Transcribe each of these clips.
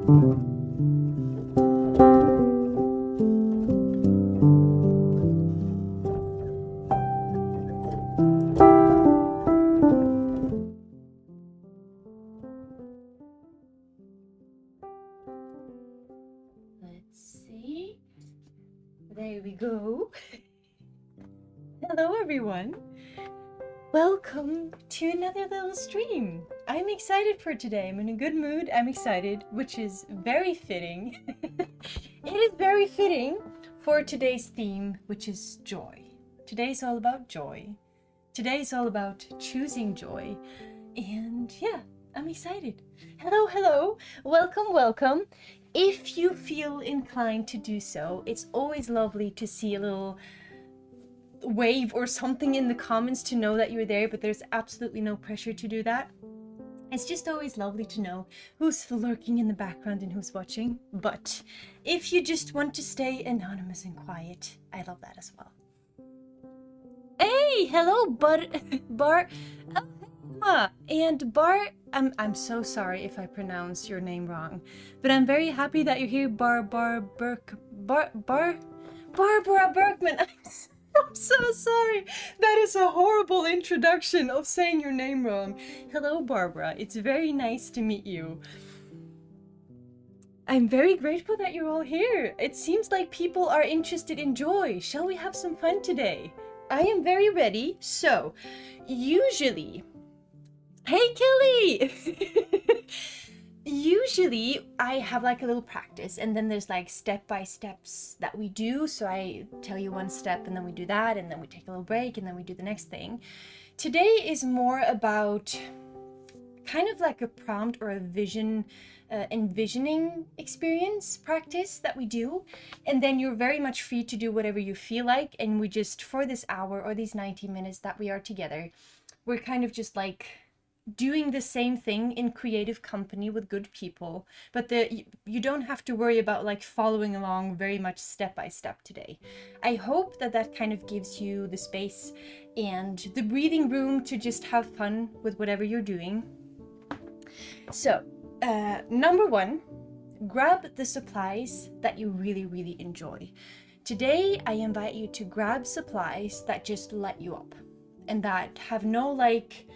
Let's see. There we go. Hello, everyone. Welcome to another little stream. I'm excited for today. I'm in a good mood. I'm excited, which is very fitting. It is very fitting for today's theme, which is joy. Today's all about joy. Today's all about choosing joy. And yeah, I'm excited. Hello, hello. Welcome, welcome. If you feel inclined to do so, it's always lovely to see a little wave or something in the comments to know that you're there, but there's absolutely no pressure to do that. It's just always lovely to know who's lurking in the background and who's watching. But if you just want to stay anonymous and quiet, I love that as well. Hey, hello, Bar, and Bar. I'm so sorry if I pronounce your name wrong, but I'm very happy that you're here, Barbara Berkman. I'm so sorry. That is a horrible introduction of saying your name wrong. Hello, Barbara. It's very nice to meet you. I'm very grateful that you're all here. It seems like people are interested in joy. Shall we have some fun today? I am very ready. So, usually... Hey, Kelly! Usually I have like a little practice, and then there's like step-by-steps that we do. So I tell you one step and then we do that, and then we take a little break and then we do the next thing. Today is more about kind of like a prompt or a vision, envisioning experience practice that we do. And then you're very much free to do whatever you feel like. And we just, for this hour or these 90 minutes that we are together, we're kind of just like doing the same thing in creative company with good people, but you don't have to worry about like following along very much step by step today. I hope that that kind of gives you the space and the breathing room to just have fun with whatever you're doing. So, number one, grab the supplies that you really, really enjoy. Today, I invite you to grab supplies that just light you up and that have no like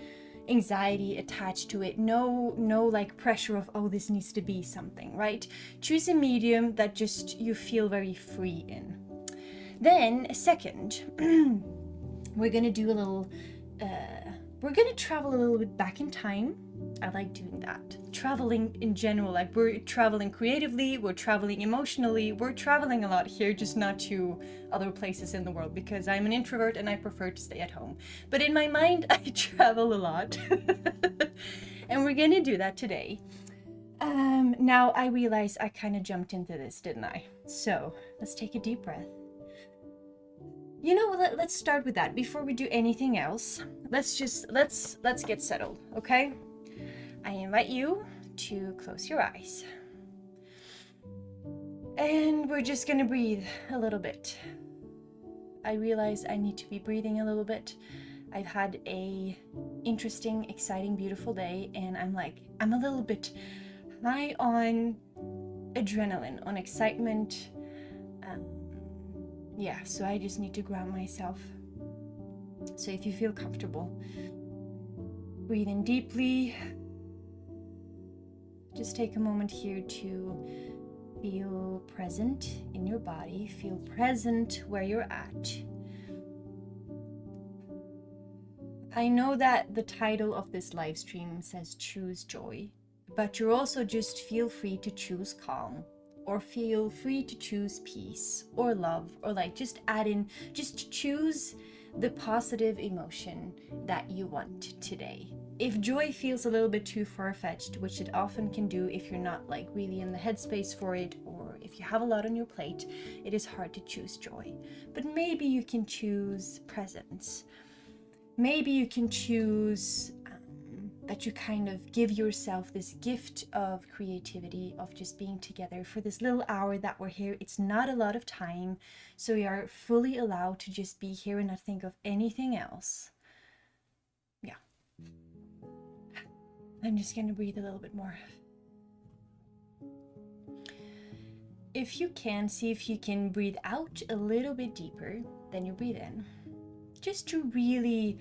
anxiety attached to it, no like pressure of, oh, this needs to be something, right? Choose a medium that just you feel very free in. Then second, we're gonna do a little we're gonna travel a little bit back in time. I like doing that. Traveling in general, like we're traveling creatively, we're traveling emotionally, we're traveling a lot here, just not to other places in the world because I'm an introvert and I prefer to stay at home. But in my mind, I travel a lot. And we're gonna do that today. Now I realize I kind of jumped into this, didn't I? So let's take a deep breath. You know, let's start with that. Before we do anything else, let's get settled, okay? I invite you to close your eyes. And we're just gonna breathe a little bit. I realize I need to be breathing a little bit. I've had a interesting, exciting, beautiful day, and I'm a little bit high on adrenaline, on excitement. Yeah, so I just need to ground myself. So if you feel comfortable, breathe in deeply. Just take a moment here to feel present in your body, feel present where you're at. I know that the title of this live stream says choose joy, but you're also just feel free to choose calm, or feel free to choose peace or love, or like just add in, just choose the positive emotion that you want today. If joy feels a little bit too far-fetched, which it often can do if you're not like really in the headspace for it, or if you have a lot on your plate, it is hard to choose joy. But maybe you can choose presence. Maybe you can choose that you kind of give yourself this gift of creativity, of just being together for this little hour that we're here. It's not a lot of time, so we are fully allowed to just be here and not think of anything else. Yeah. I'm just gonna breathe a little bit more. if you can, see if you can breathe out a little bit deeper than you breathe in. Just to really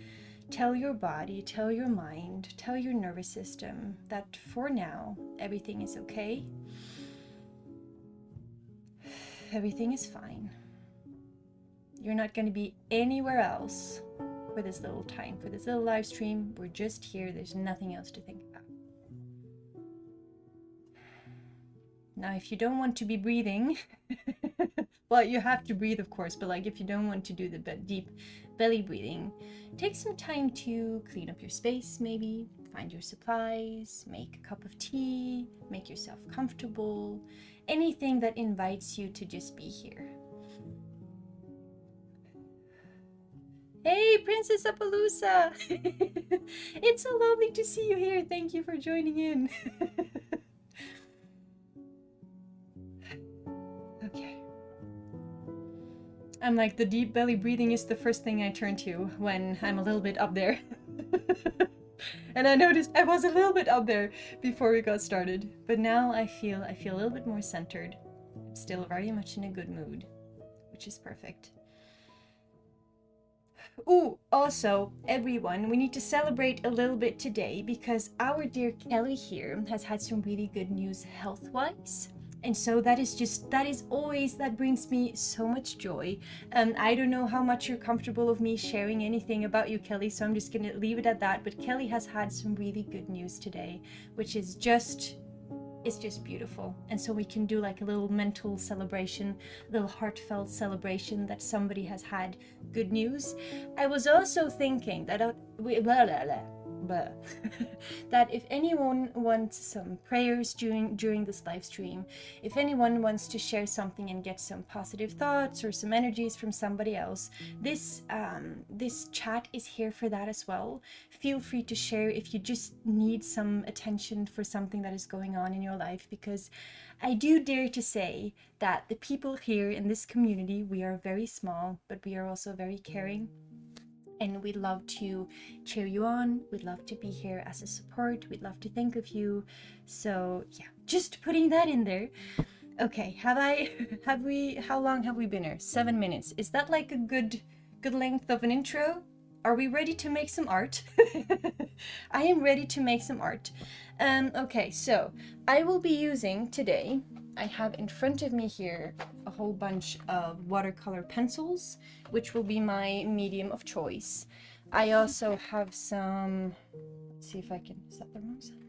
tell your body, tell your mind, tell your nervous system that for now, everything is okay. Everything is fine. You're not going to be anywhere else for this little time, for this little live stream. We're just here. There's nothing else to think about. Now, if you don't want to be breathing, well, you have to breathe, of course, but like if you don't want to do the deep belly breathing, take some time to clean up your space, maybe find your supplies, make a cup of tea, make yourself comfortable, anything that invites you to just be here. Hey, Princess Appaloosa! It's so lovely to see you here. Thank you for joining in. Okay. I'm like, the deep belly breathing is the first thing I turn to when I'm a little bit up there. And I noticed I was a little bit up there before we got started, but now I feel a little bit more centered. I'm still very much in a good mood, which is perfect. Ooh, also, everyone, we need to celebrate a little bit today because our dear Kelly here has had some really good news health-wise. And so that brings me so much joy. I don't know how much you're comfortable of me sharing anything about you, Kelly, so I'm just gonna leave it at that. But Kelly has had some really good news today, which is it's just beautiful. And so we can do like a little mental celebration, a little heartfelt celebration that somebody has had good news. I was also thinking that that if anyone wants some prayers during this live stream, if anyone wants to share something and get some positive thoughts or some energies from somebody else, this chat is here for that as well. Feel free to share if you just need some attention for something that is going on in your life, because I do dare to say that the people here in this community, we are very small, but we are also very caring. And we'd love to cheer you on. We'd love to be here as a support. We'd love to think of you. So yeah, just putting that in there. Okay, how long have we been here? 7 minutes. Is that like a good length of an intro? Are we ready to make some art? I am ready to make some art. Okay, so I will be using today, I have in front of me here a whole bunch of watercolor pencils, which will be my medium of choice. I also have some, let's see if I can set the wrong side.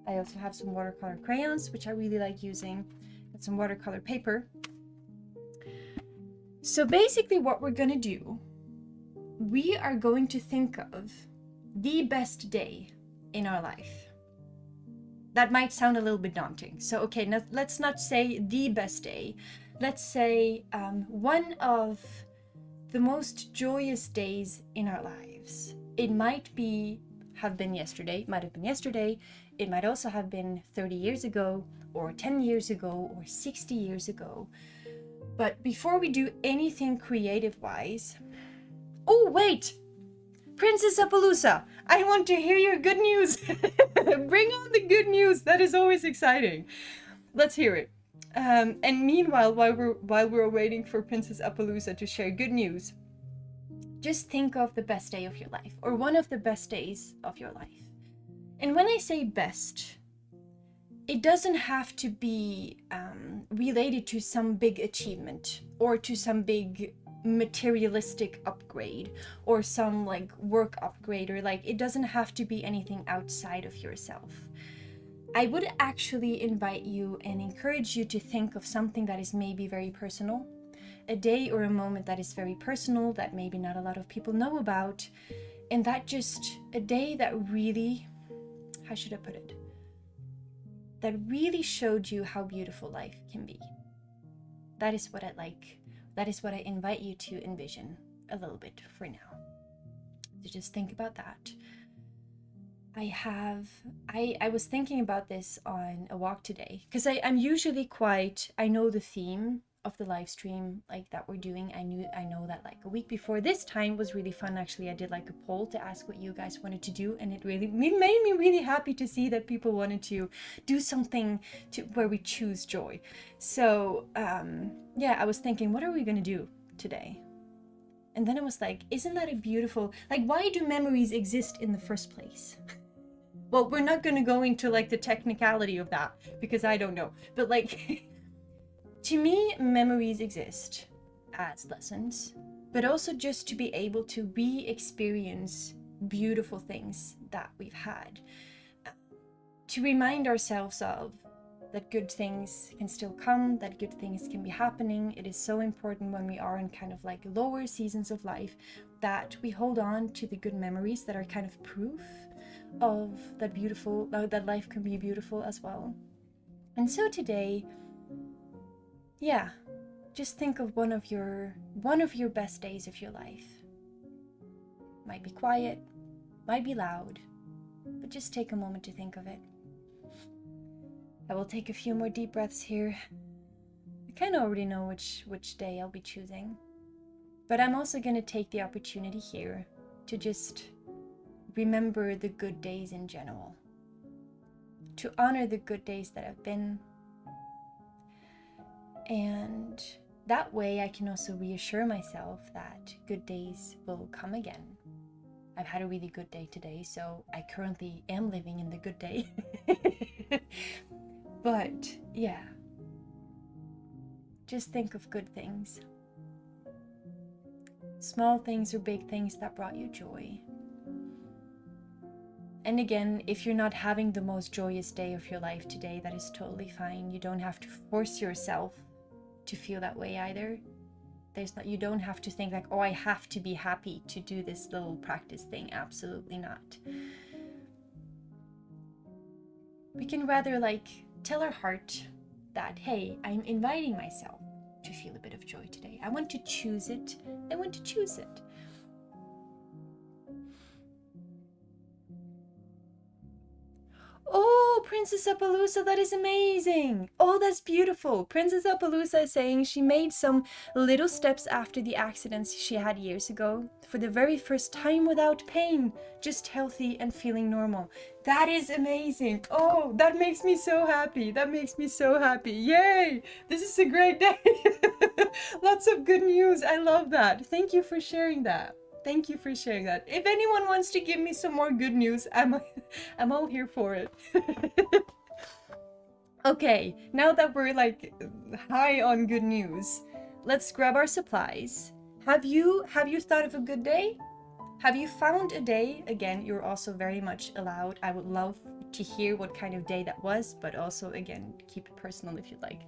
I also have some watercolor crayons, which I really like using, and some watercolor paper. So basically what we're gonna do, we are going to think of the best day in our life. That might sound a little bit daunting. So, okay, now let's not say the best day. Let's say one of the most joyous days in our lives. It might have been yesterday. It might have been yesterday. It might also have been 30 years ago, or 10 years ago, or 60 years ago. But before we do anything creative-wise... Oh, wait! Princess Appaloosa, I want to hear your good news. Bring on the good news. That is always exciting. Let's hear it. And meanwhile, while we're waiting for Princess Appaloosa to share good news, just think of the best day of your life, or one of the best days of your life. And when I say best, it doesn't have to be related to some big achievement or to some big materialistic upgrade or some like work upgrade, or like it doesn't have to be anything outside of yourself. I would actually invite you and encourage you to think of something that is maybe very personal, a day or a moment that is very personal that maybe not a lot of people know about, and that just a day that really, how should I put it, that really showed you how beautiful life can be. That is what I like. That is what I invite you to envision a little bit for now. So just think about that. I was thinking about this on a walk today, because I'm usually I know the theme of the live stream like that we're doing. I know that like a week before this time was really fun. Actually, I did like a poll to ask what you guys wanted to do, and it made me really happy to see that people wanted to do something to where we choose joy. So yeah, I was thinking, what are we gonna do today? And then I was like, isn't that a beautiful, like, why do memories exist in the first place? Well, we're not going to go into like the technicality of that because I don't know. But like, to me, memories exist as lessons, but also just to be able to re-experience beautiful things that we've had. To remind ourselves of that good things can still come, that good things can be happening. It is so important when we are in kind of like lower seasons of life that we hold on to the good memories that are kind of proof of that beautiful, that life can be beautiful as well. And so today, yeah, just think of one of your best days of your life. Might be quiet, might be loud, but just take a moment to think of it. I will take a few more deep breaths here. I kind of already know which day I'll be choosing. But I'm also going to take the opportunity here to just remember the good days in general. To honor the good days that have been. And that way I can also reassure myself that good days will come again. I've had a really good day today, so I currently am living in the good day. But yeah, just think of good things. Small things or big things that brought you joy. And again, if you're not having the most joyous day of your life today, that is totally fine. You don't have to force yourself to feel that way either. You don't have to think like, oh, I have to be happy to do this little practice thing. Absolutely not. We can rather like tell our heart that, hey, I'm inviting myself to feel a bit of joy today. I want to choose it. I want to choose it. Oh, Princess Appaloosa, that is amazing. Oh, that's beautiful. Princess Appaloosa is saying she made some little steps after the accidents she had years ago for the very first time without pain, just healthy and feeling normal. That is amazing. Oh, that makes me so happy. That makes me so happy. Yay! This is a great day. Lots of good news. I love that. Thank you for sharing that. Thank you for sharing that. If anyone wants to give me some more good news, I'm all here for it. Okay, now that we're like high on good news, let's grab our supplies. Have you thought of a good day? Have you found a day? Again, you're also very much allowed. I would love to hear what kind of day that was, but also again, keep it personal if you'd like.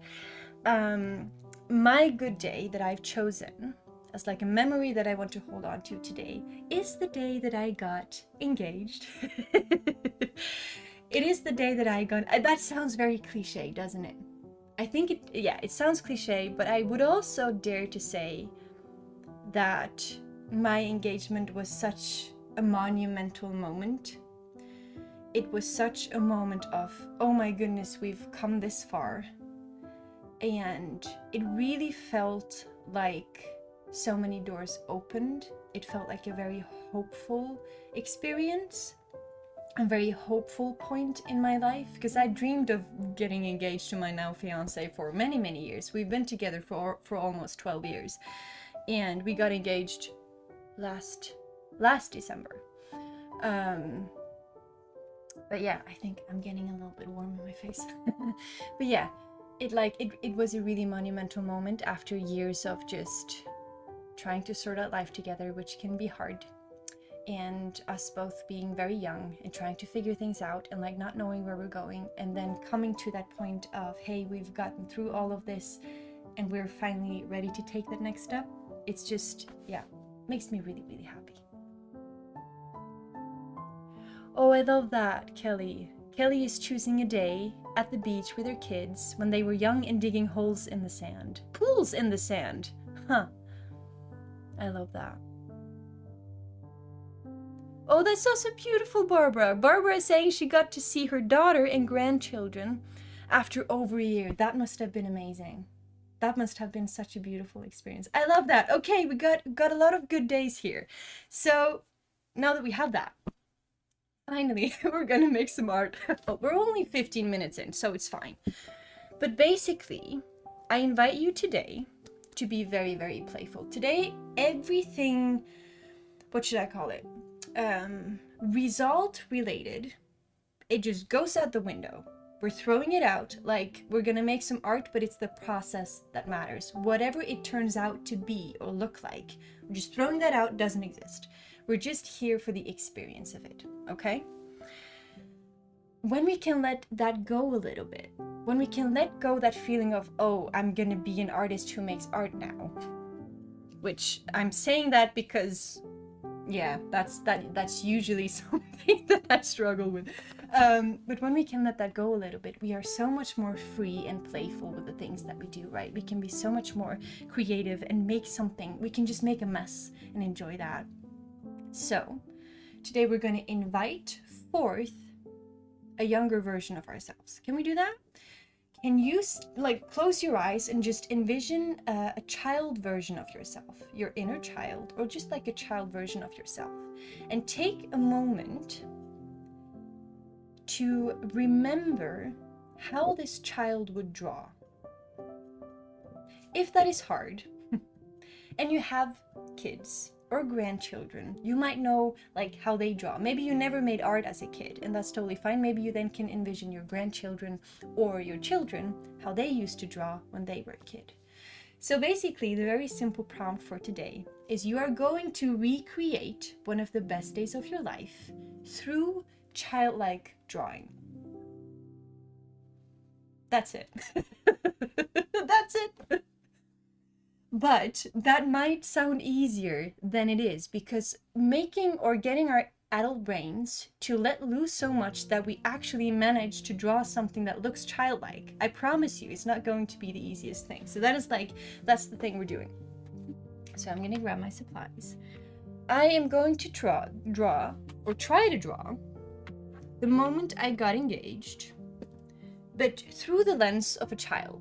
My good day that I've chosen as like a memory that I want to hold on to today is the day that I got engaged. It is the day that I got, that sounds very cliche, doesn't it? I think it sounds cliche, but I would also dare to say that my engagement was such a monumental moment. It was such a moment of, oh my goodness, we've come this far. And it really felt like so many doors opened. It felt like a very hopeful experience, a very hopeful point in my life, because I dreamed of getting engaged to my now fiance for many, many years. We've been together for almost 12 years, and we got engaged last December. But yeah, I think I'm getting a little bit warm in my face. But yeah, it was a really monumental moment after years of just trying to sort out life together, which can be hard, and us both being very young and trying to figure things out and like not knowing where we're going, and then coming to that point of, hey, we've gotten through all of this and we're finally ready to take that next step. It's just, yeah, makes me really, really happy. Oh, I love that, Kelly. Kelly is choosing a day at the beach with her kids when they were young and digging holes in the sand. Pools in the sand. Huh. I love that. Oh, that's also beautiful, Barbara. Barbara is saying she got to see her daughter and grandchildren after over a year. That must have been amazing. that must have been such a beautiful experience. I love that. Okay, we got a lot of good days here. So now that we have that, finally, we're gonna make some art. We're only 15 minutes in, so it's fine. But basically, I invite you today to be very, very playful. Today, everything, what should I call it? Result related, it just goes out the window. We're throwing it out, like we're gonna make some art, but it's the process that matters. Whatever it turns out to be or look like, we're just throwing that out, doesn't exist. We're just here for the experience of it, okay? When we can let that go a little bit, when we can let go that feeling of, oh, I'm gonna be an artist who makes art now, which I'm saying that because, yeah, that's usually something that I struggle with. But when we can let that go a little bit, we are so much more free and playful with the things that we do, right? We can be so much more creative and make something. We can just make a mess and enjoy that. So today we're going to invite forth a younger version of ourselves. Can we do that? Can you like close your eyes and just envision a child version of yourself, your inner child, or just like a child version of yourself, and take a moment to remember how this child would draw. If that is hard, and you have kids or grandchildren, you might know like how they draw. Maybe you never made art as a kid, and that's totally fine. Maybe you then can envision your grandchildren or your children, how they used to draw when they were a kid. So basically, the very simple prompt for today is you are going to recreate one of the best days of your life through childlike drawing. That's it. That's it. But that might sound easier than it is, because making or getting our adult brains to let loose so much that we actually manage to draw something that looks childlike, I promise you, it's not going to be the easiest thing. So that's the thing we're doing. So I'm gonna grab my supplies. I am going to try to draw the moment I got engaged, but through the lens of a child.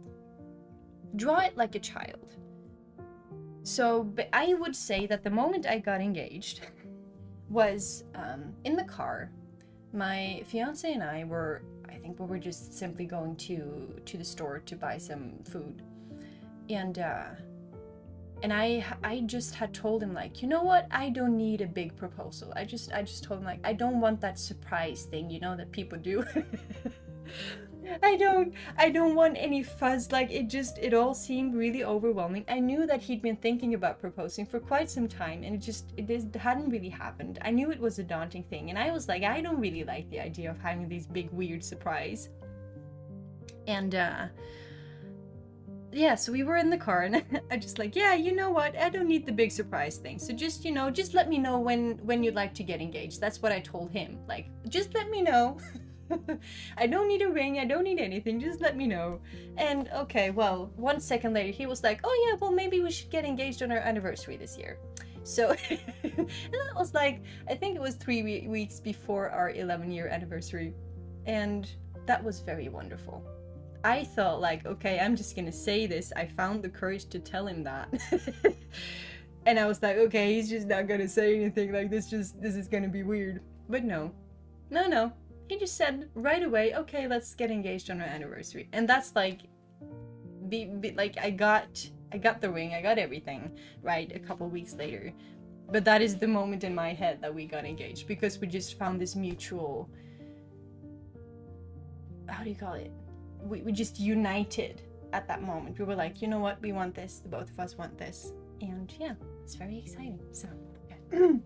Draw it like a child. So but I would say that the moment I got engaged was in the car. My fiance and I were just simply going to the store to buy some food, and I just had told him, like, you know what, I don't need a big proposal. I just told him, like, I don't want that surprise thing, you know, that people do. I don't want any fuzz. Like, it all seemed really overwhelming. I knew that he'd been thinking about proposing for quite some time, and it hadn't really happened. I knew it was a daunting thing, and I was like, I don't really like the idea of having these big weird surprise. And yeah, so we were in the car, and I just like, yeah, you know what, I don't need the big surprise thing. So just, you know, just let me know when you'd like to get engaged. That's what I told him. Like, just let me know. I don't need a ring, I don't need anything, just let me know. And okay, well, 1 second later he was like, oh yeah, well, maybe we should get engaged on our anniversary this year. So and that was like, I think it was 3 weeks before our 11-year anniversary, and that was very wonderful. I thought, like, okay, I'm just gonna say this. I found the courage to tell him that. And I was like, okay, he's just not gonna say anything, like, this is gonna be weird. But no, he just said right away, okay, let's get engaged on our anniversary. And that's like, like, I got the ring, I got everything, right, a couple weeks later. But that is the moment in my head that we got engaged, because we just found this mutual, how do you call it? We just united at that moment. We were like, you know what, we want this, the both of us want this. And yeah, it's very exciting. So okay.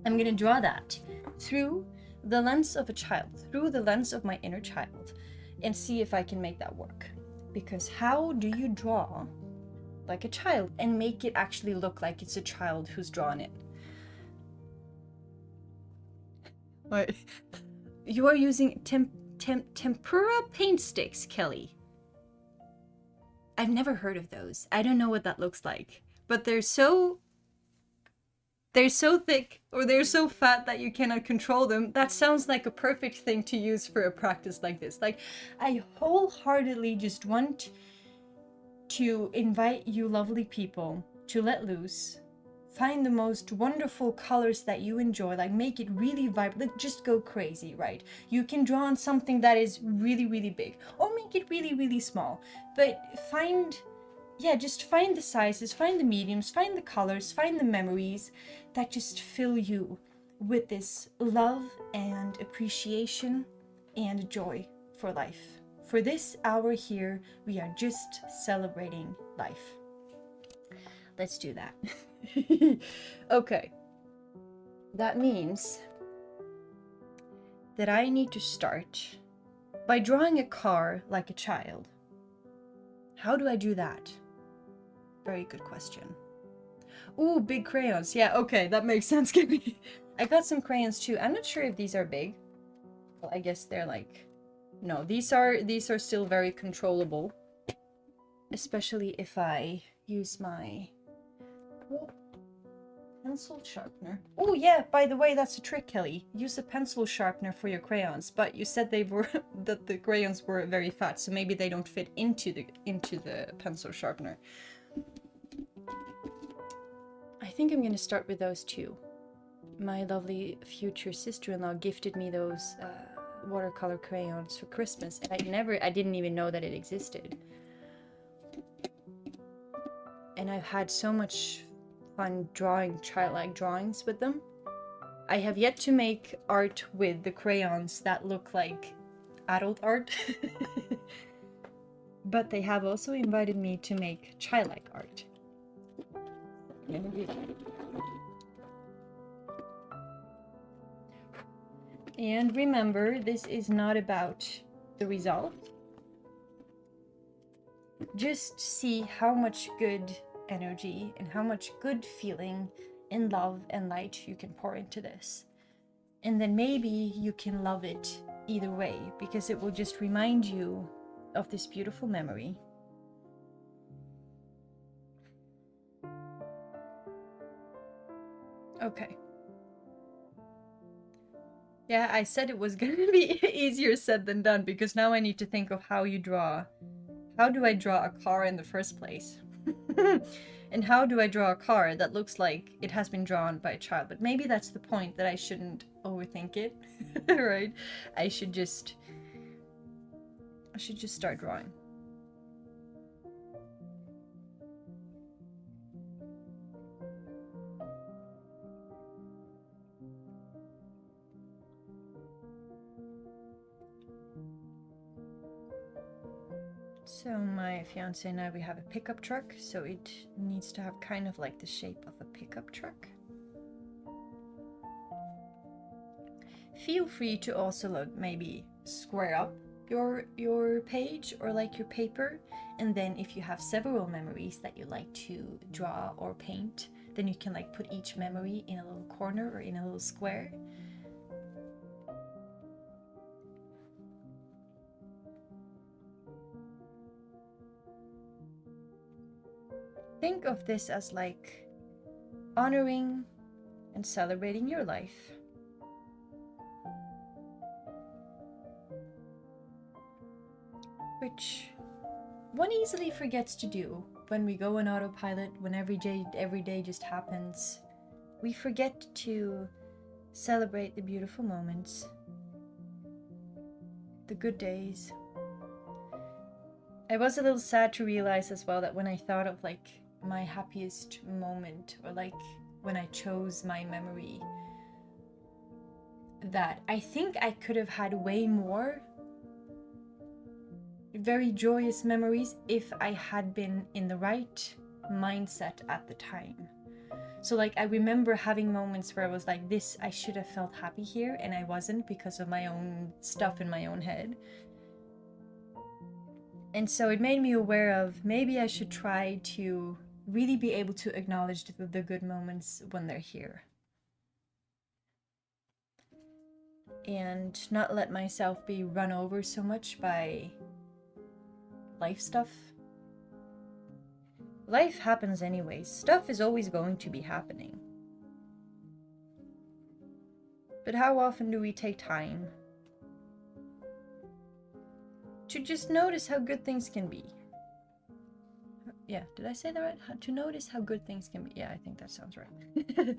I'm gonna draw that through the lens of a child, through the lens of my inner child, and see if I can make that work. Because how do you draw like a child and make it actually look like it's a child who's drawn it? What? You are using tempera paint sticks, Kelly. I've never heard of those. I don't know what that looks like, but they're so thick, or they're so fat that you cannot control them. That sounds like a perfect thing to use for a practice like this. Like, I wholeheartedly just want to invite you lovely people to let loose. Find the most wonderful colors that you enjoy, like make it really vibrant, like just go crazy, right? You can draw on something that is really, really big, or make it really, really small. But just find the sizes, find the mediums, find the colors, find the memories that just fill you with this love and appreciation and joy for life. For this hour here, we are just celebrating life. Let's do that. Okay. That means that I need to start by drawing a car like a child. How do I do that? Very good question. Ooh, big crayons. Yeah, okay, that makes sense. I got some crayons too. I'm not sure if these are big. Well, I guess they're like... No, these are still very controllable. Especially if I use my... pencil sharpener. Oh yeah, by the way, that's a trick, Kelly. Use a pencil sharpener for your crayons, but you said they were that the crayons were very fat, so maybe they don't fit into the pencil sharpener. I think I'm gonna start with those two. My lovely future sister-in-law gifted me those watercolor crayons for Christmas, and I didn't even know that it existed. And I've had so much fun drawing childlike drawings with them. I have yet to make art with the crayons that look like adult art. But they have also invited me to make childlike art. And remember, this is not about the result. Just see how much good energy and how much good feeling and love and light you can pour into this. And then maybe you can love it either way, because it will just remind you of this beautiful memory. Okay. Yeah, I said it was gonna be easier said than done, because now I need to think of how you draw. How do I draw a car in the first place? And how do I draw a car that looks like it has been drawn by a child? But maybe that's the point, that I shouldn't overthink it, right? I should just start drawing. So my fiance and I, we have a pickup truck, so it needs to have kind of like the shape of a pickup truck. Feel free to also look, maybe square up your page or like your paper, and then if you have several memories that you like to draw or paint, then you can like put each memory in a little corner or in a little square. Think of this as like honoring and celebrating your life. Which one easily forgets to do when we go on autopilot, when every day just happens. We forget to celebrate the beautiful moments, the good days. I was a little sad to realize as well that when I thought of like my happiest moment, or like when I chose my memory, that I think I could have had way more very joyous memories if I had been in the right mindset at the time. So like I remember having moments where I was like, this, I should have felt happy here, and I wasn't because of my own stuff in my own head. And so it made me aware of maybe I should try to really be able to acknowledge the good moments when they're here. And not let myself be run over so much by life stuff. Life happens anyways. Stuff is always going to be happening. But how often do we take time to just notice how good things can be? Yeah, did I say that right? To notice how good things can be. Yeah, I think that sounds right.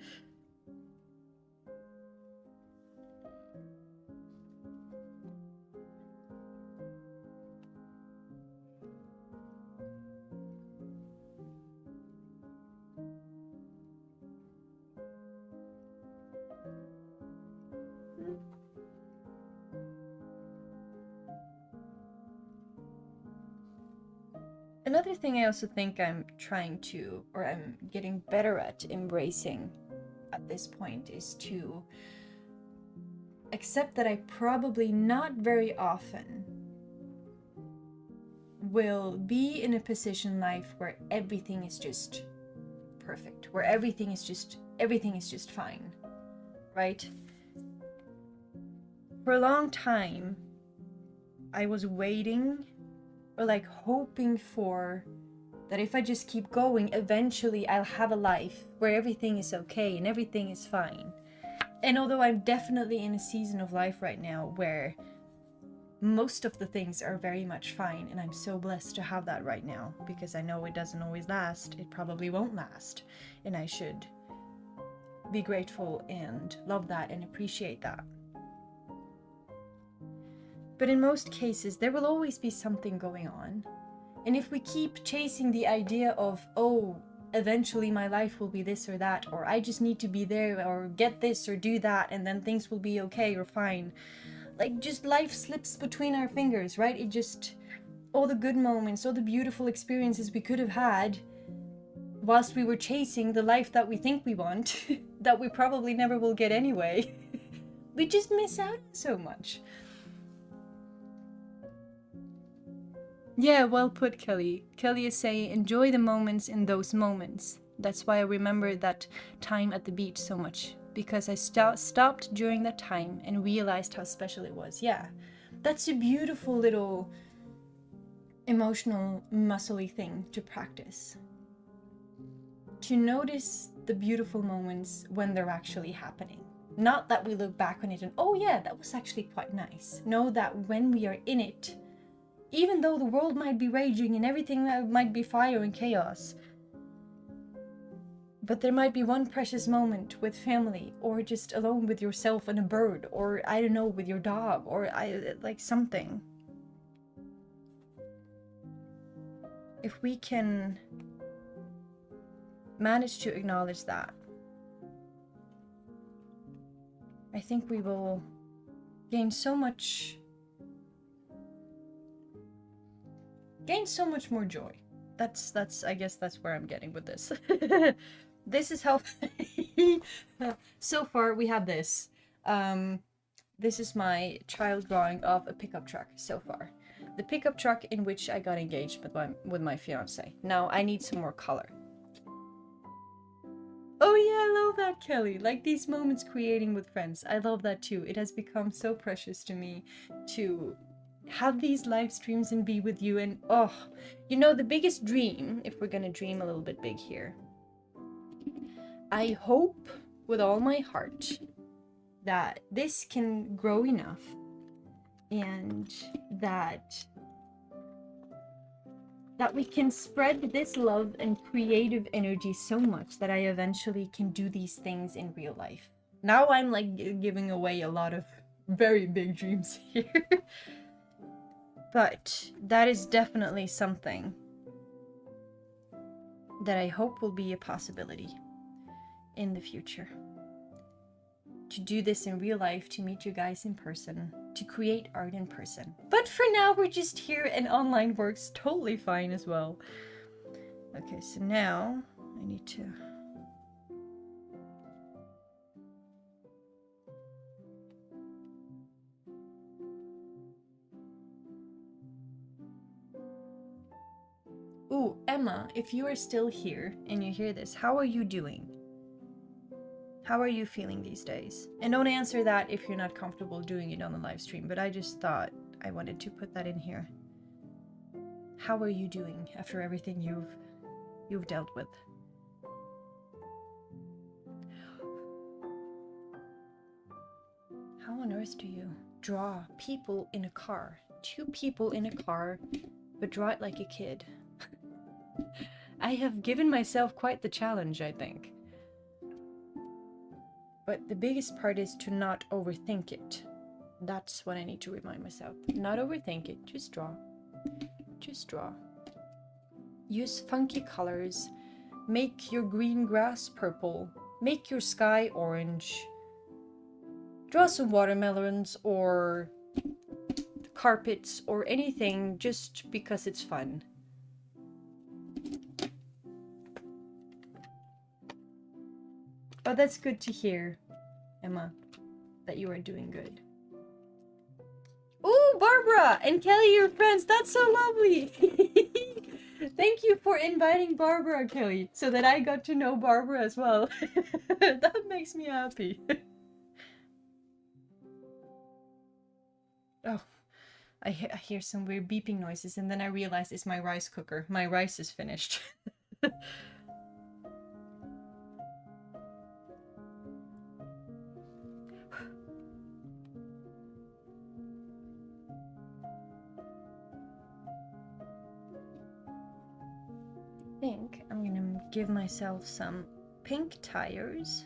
Another thing I also think I'm trying to, or I'm getting better at embracing at this point, is to accept that I probably not very often will be in a position in life where everything is just perfect, where everything is just fine, right? For a long time, I was waiting or like hoping for that if I just keep going, eventually I'll have a life where everything is okay and everything is fine. And although I'm definitely in a season of life right now where most of the things are very much fine, and I'm so blessed to have that right now, because I know it doesn't always last, it probably won't last, and I should be grateful and love that and appreciate that. But in most cases, there will always be something going on. And if we keep chasing the idea of, oh, eventually my life will be this or that, or I just need to be there or get this or do that, and then things will be okay or fine. Like, just life slips between our fingers, right? It just, all the good moments, all the beautiful experiences we could have had whilst we were chasing the life that we think we want, that we probably never will get anyway. We just miss out on so much. Yeah, well put, Kelly. Kelly is saying, enjoy the moments in those moments. That's why I remember that time at the beach so much, because I stopped during that time and realized how special it was. Yeah, that's a beautiful little emotional, muscly thing to practice. To notice the beautiful moments when they're actually happening. Not that we look back on it and, oh yeah, that was actually quite nice. Know that when we are in it, even though the world might be raging and everything might be fire and chaos, but there might be one precious moment with family, or just alone with yourself and a bird, or I don't know, with your dog, or like something. If we can manage to acknowledge that, I think we will gain so much more joy. That's I guess that's where I'm getting with this. This is how so far we have this. This is my child drawing of a pickup truck so far. The pickup truck in which I got engaged with my fiance. Now I need some more color. Oh yeah, I love that, Kelly. Like these moments creating with friends. I love that too. It has become so precious to me to have these live streams and be with you. And oh, you know, the biggest dream, if we're gonna dream a little bit big here, I hope with all my heart that this can grow enough and that we can spread this love and creative energy so much that I eventually can do these things in real life. Now I'm like giving away a lot of very big dreams here. But that is definitely something that I hope will be a possibility in the future. To do this in real life, to meet you guys in person, to create art in person. But for now, we're just here and online works totally fine as well. Okay, so now I need to... Ooh, Emma, if you are still here and you hear this, how are you doing? How are you feeling these days? And don't answer that if you're not comfortable doing it on the live stream, but I just thought I wanted to put that in here. How are you doing after everything you've dealt with? How on earth do you draw people in a car? 2 people in a car, but draw it like a kid. I have given myself quite the challenge, I think. But the biggest part is to not overthink it. That's what I need to remind myself. Not overthink it, just draw. Just draw. Use funky colors. Make your green grass purple. Make your sky orange. Draw some watermelons or carpets or anything just because it's fun. Oh, that's good to hear, Emma, that you are doing good. Oh, Barbara and Kelly, your friends. That's so lovely. Thank you for inviting Barbara, Kelly, so that I got to know Barbara as well. That makes me happy. Oh, I hear some weird beeping noises, and then I realize it's my rice cooker. My rice is finished. I think I'm gonna give myself some pink tires.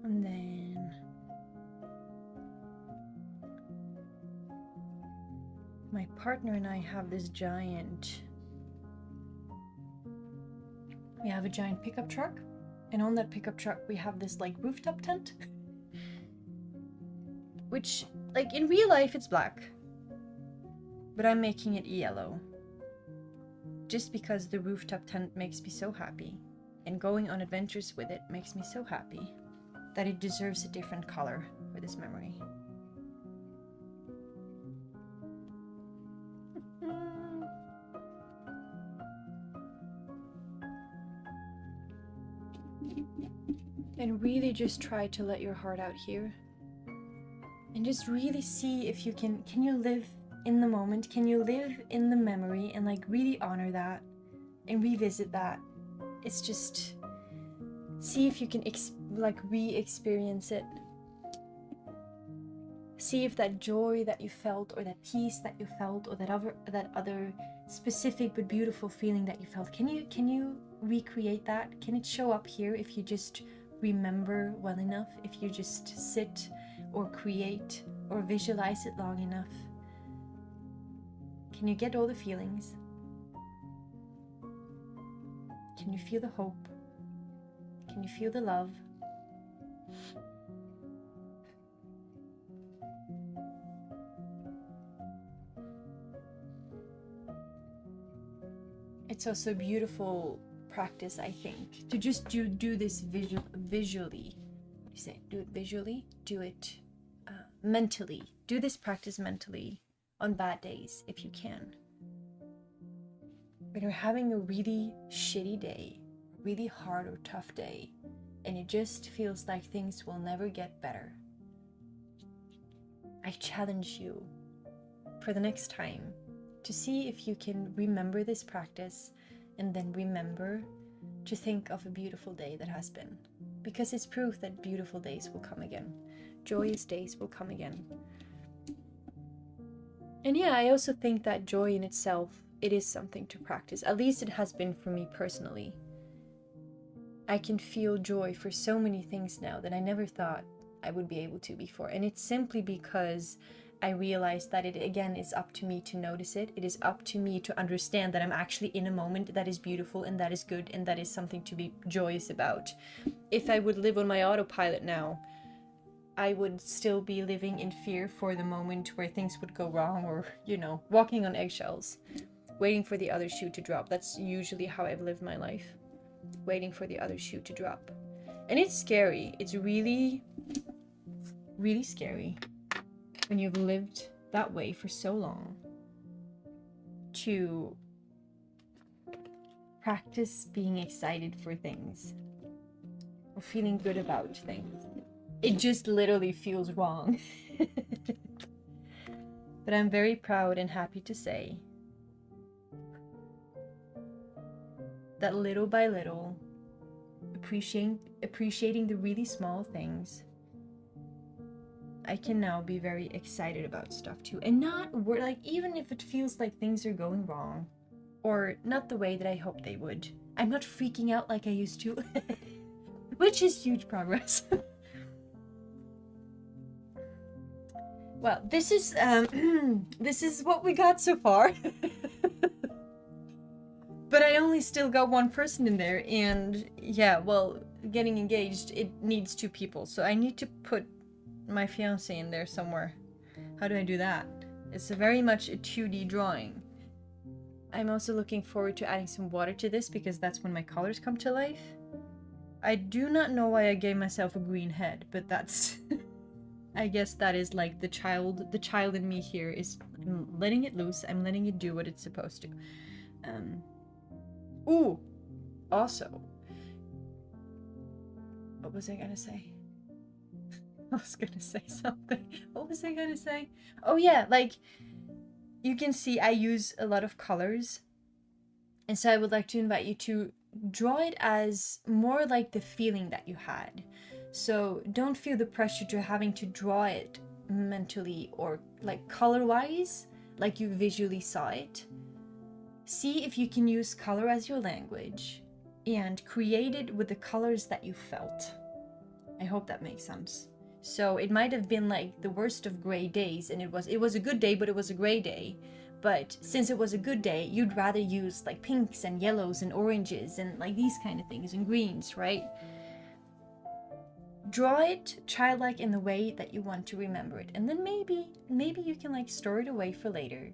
And then my partner and I have this giant, we have a giant pickup truck, and on that pickup truck we have this like rooftop tent, which like in real life it's black, but I'm making it yellow just because the rooftop tent makes me so happy, and going on adventures with it makes me so happy that it deserves a different color for this memory. And really just try to let your heart out here. And just really see if you can you live in the moment? Can you live in the memory and like really honor that and revisit that? It's just, see if you can re-experience it. See if that joy that you felt, or that peace that you felt, or that other specific but beautiful feeling that you felt, can you recreate that? Can it show up here if you just remember well enough, if you just sit or create or visualize it long enough? Can you get all the feelings? Can you feel the hope? Can you feel the love? It's also a beautiful practice, I think, to just do this visually. What do you say? Do it visually. Do it mentally. Do this practice mentally on bad days if you can. When you're having a really shitty day, really hard or tough day, and it just feels like things will never get better, I challenge you for the next time to see if you can remember this practice, and then remember to think of a beautiful day that has been. Because it's proof that beautiful days will come again. Joyous days will come again. And yeah, I also think that joy in itself, it is something to practice. At least it has been for me personally. I can feel joy for so many things now that I never thought I would be able to before. And it's simply because I realized that it, again, is up to me to notice it. It is up to me to understand that I'm actually in a moment that is beautiful and that is good and that is something to be joyous about. If I would live on my autopilot now, I would still be living in fear for the moment where things would go wrong, or, you know, walking on eggshells, waiting for the other shoe to drop. That's usually how I've lived my life, waiting for the other shoe to drop. And it's scary. It's really, really scary when you've lived that way for so long to practice being excited for things or feeling good about things. It just literally feels wrong. But I'm very proud and happy to say that little by little, appreciating the really small things, I can now be very excited about stuff too. And not like, even if it feels like things are going wrong or not the way that I hoped they would, I'm not freaking out like I used to, which is huge progress. Well, this is this is what we got so far. But I only still got one person in there, and yeah, well, getting engaged, it needs 2 people. So I need to put my fiance in there somewhere. How do I do that? It's very much a 2D drawing. I'm also looking forward to adding some water to this because that's when my colors come to life. I do not know why I gave myself a green head, but that's I guess that is like the child in me here is, I'm letting it loose. I'm letting it do what it's supposed to. Ooh, also, what was I gonna say? I was gonna say something. What was I gonna say? Oh yeah, like, you can see I use a lot of colors. And so I would like to invite you to draw it as more like the feeling that you had. So don't feel the pressure to having to draw it mentally or like color-wise, like you visually saw it. See if you can use color as your language and create it with the colors that you felt. I hope that makes sense. So it might have been like the worst of gray days, and it was a good day, but it was a gray day. But since it was a good day, you'd rather use like pinks and yellows and oranges and like these kind of things and greens, right? Draw it childlike in the way that you want to remember it, and then maybe you can like store it away for later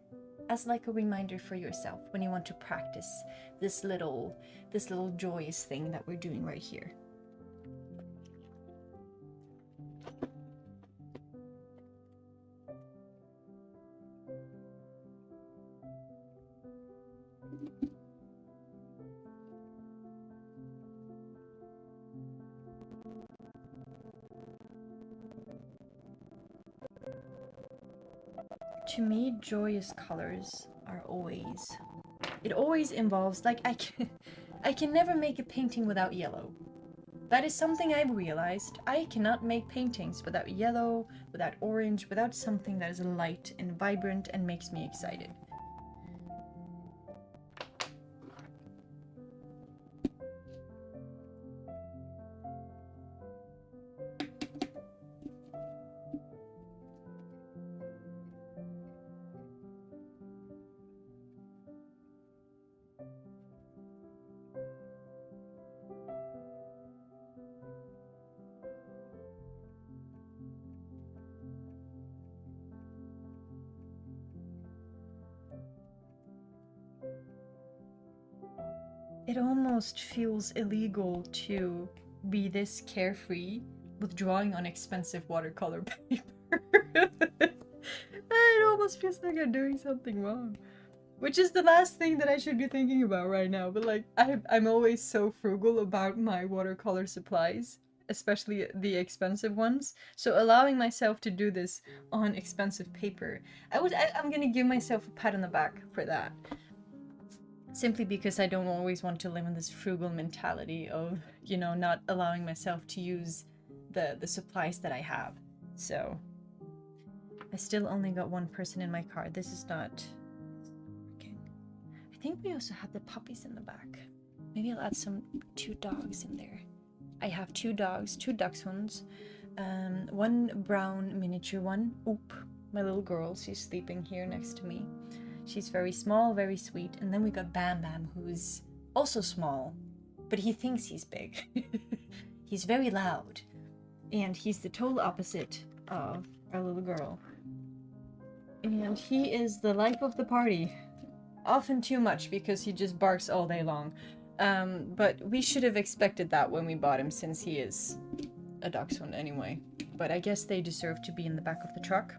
as like a reminder for yourself when you want to practice this little joyous thing that we're doing right here. To me, joyous colors are always, it always involves, like, I can never make a painting without yellow. That is something I've realized. I cannot make paintings without yellow, without orange, without something that is light and vibrant and makes me excited. It almost feels illegal to be this carefree with drawing on expensive watercolor paper. It almost feels like I'm doing something wrong. Which is the last thing that I should be thinking about right now, but like, I'm always so frugal about my watercolor supplies, especially the expensive ones. So allowing myself to do this on expensive paper, I'm gonna give myself a pat on the back for that. Simply because I don't always want to live in this frugal mentality of, you know, not allowing myself to use the supplies that I have. So I still only got one person in my car. This is not working. I think we also have the puppies in the back. Maybe I'll add some 2 dogs in there. I have 2 dogs, 2 dachshunds, one brown miniature one. Oop, my little girl, she's sleeping here next to me. She's very small, very sweet. And then we got Bam Bam, who's also small, but he thinks he's big. He's very loud. And he's the total opposite of our little girl. And he is the life of the party. Often too much, because he just barks all day long. But we should have expected that when we bought him, since he is a dachshund anyway. But I guess they deserve to be in the back of the truck,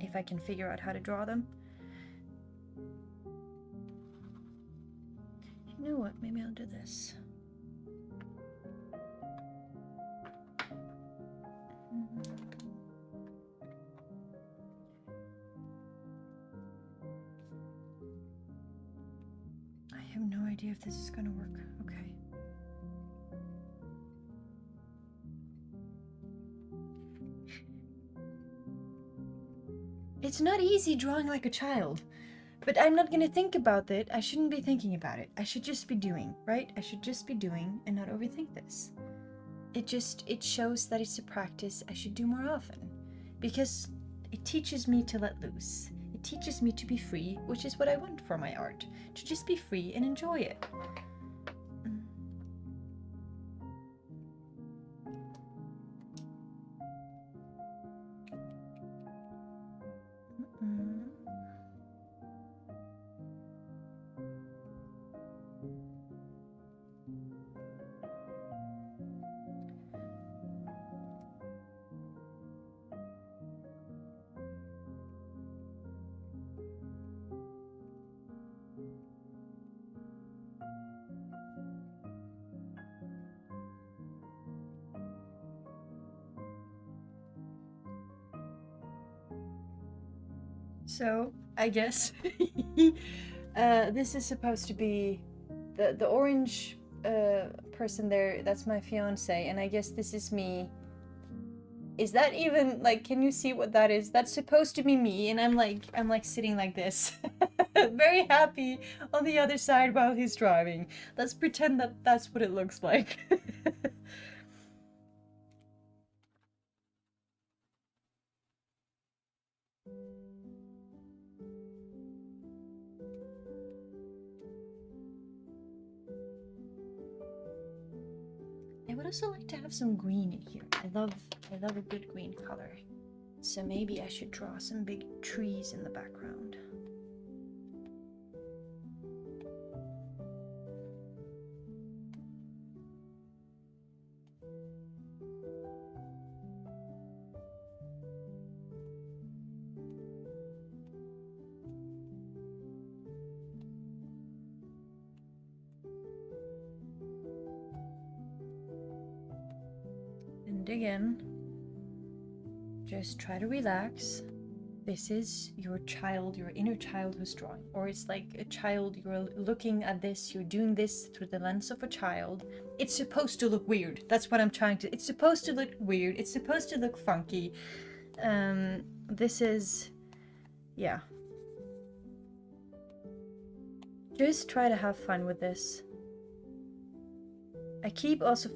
if I can figure out how to draw them. You know what? Maybe I'll do this. idea if this is gonna work. Okay. It's not easy drawing like a child, but I'm not gonna think about it. I shouldn't be thinking about it. I should just be doing, right? I should just be doing and not overthink this. It shows that it's a practice I should do more often, because it teaches me to let loose. It teaches me to be free, which is what I want for my art, to just be free and enjoy it. So, I guess this is supposed to be the orange person there, that's my fiance, and I guess this is me. Is that even, like, can you see what that is? That's supposed to be me, and I'm like sitting like this, very happy on the other side while he's driving. Let's pretend that that's what it looks like. I would also like to have some green in here. I love a good green color. So maybe I should draw some big trees in the background. And again, just try to relax. This is your child, your inner child who's drawing. Or it's like a child, you're looking at this, you're doing this through the lens of a child. It's supposed to look weird. That's what I'm trying to... It's supposed to look weird. It's supposed to look funky. This is... yeah. Just try to have fun with this. I keep also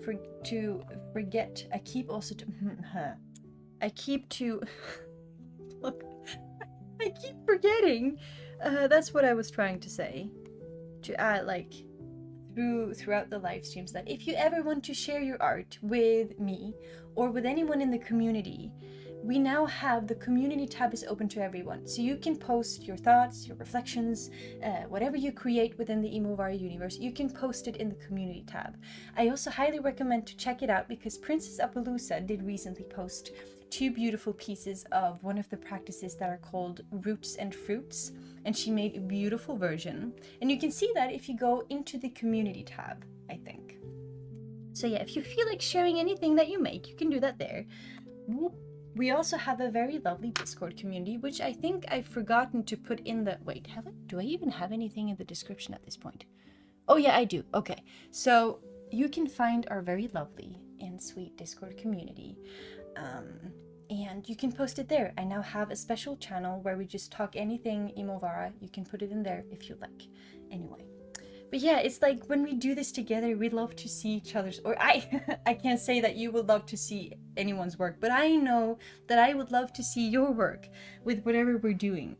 forget. I keep also to... I keep to... Look, I keep forgetting. That's what I was trying to say. To add, like, throughout the live streams, that if you ever want to share your art with me or with anyone in the community, we now have the community tab is open to everyone. So you can post your thoughts, your reflections, whatever you create within the IMOVARA universe, you can post it in the community tab. I also highly recommend to check it out because Princess Appaloosa did recently post 2 beautiful pieces of one of the practices that are called Roots and Fruits, and she made a beautiful version. And you can see that if you go into the community tab, I think. So yeah, if you feel like sharing anything that you make, you can do that there. We also have a very lovely Discord community, which I think I've forgotten to put in the... Wait, do I even have anything in the description at this point? Oh yeah, I do. Okay, so you can find our very lovely and sweet Discord community. And you can post it there. I now have a special channel where we just talk anything IMOVARA. You can put it in there if you like. Anyway. But yeah, it's like when we do this together, we love to see each other's... Or I can't say that you would love to see anyone's work, but I know that I would love to see your work with whatever we're doing.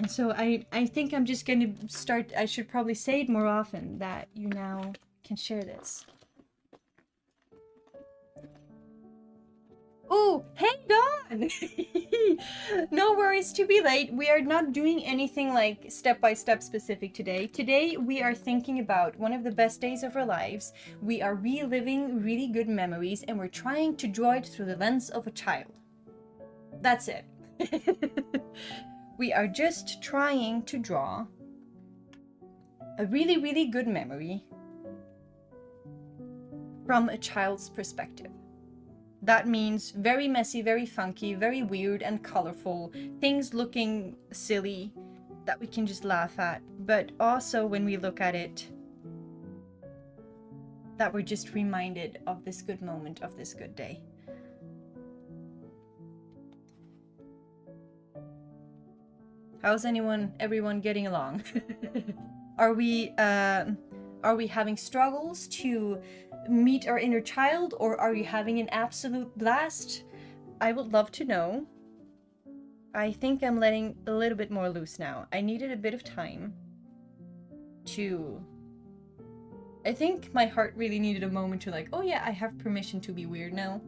And so I think I'm just going to start... I should probably say it more often, that you now can share this. Oh, hey Dawn! No worries to be late. We are not doing anything like step-by-step specific today. Today we are thinking about one of the best days of our lives. We are reliving really good memories and we're trying to draw it through the lens of a child. That's it. We are just trying to draw a really, really good memory from a child's perspective. That means very messy, very funky, very weird and colorful. Things looking silly that we can just laugh at, but also when we look at it, that we're just reminded of this good moment, of this good day. How's everyone getting along? Are we having struggles to meet our inner child, or are we having an absolute blast? I would love to know. I think I'm letting a little bit more loose now. I needed a bit of time to... I think my heart really needed a moment to like, oh yeah, I have permission to be weird now.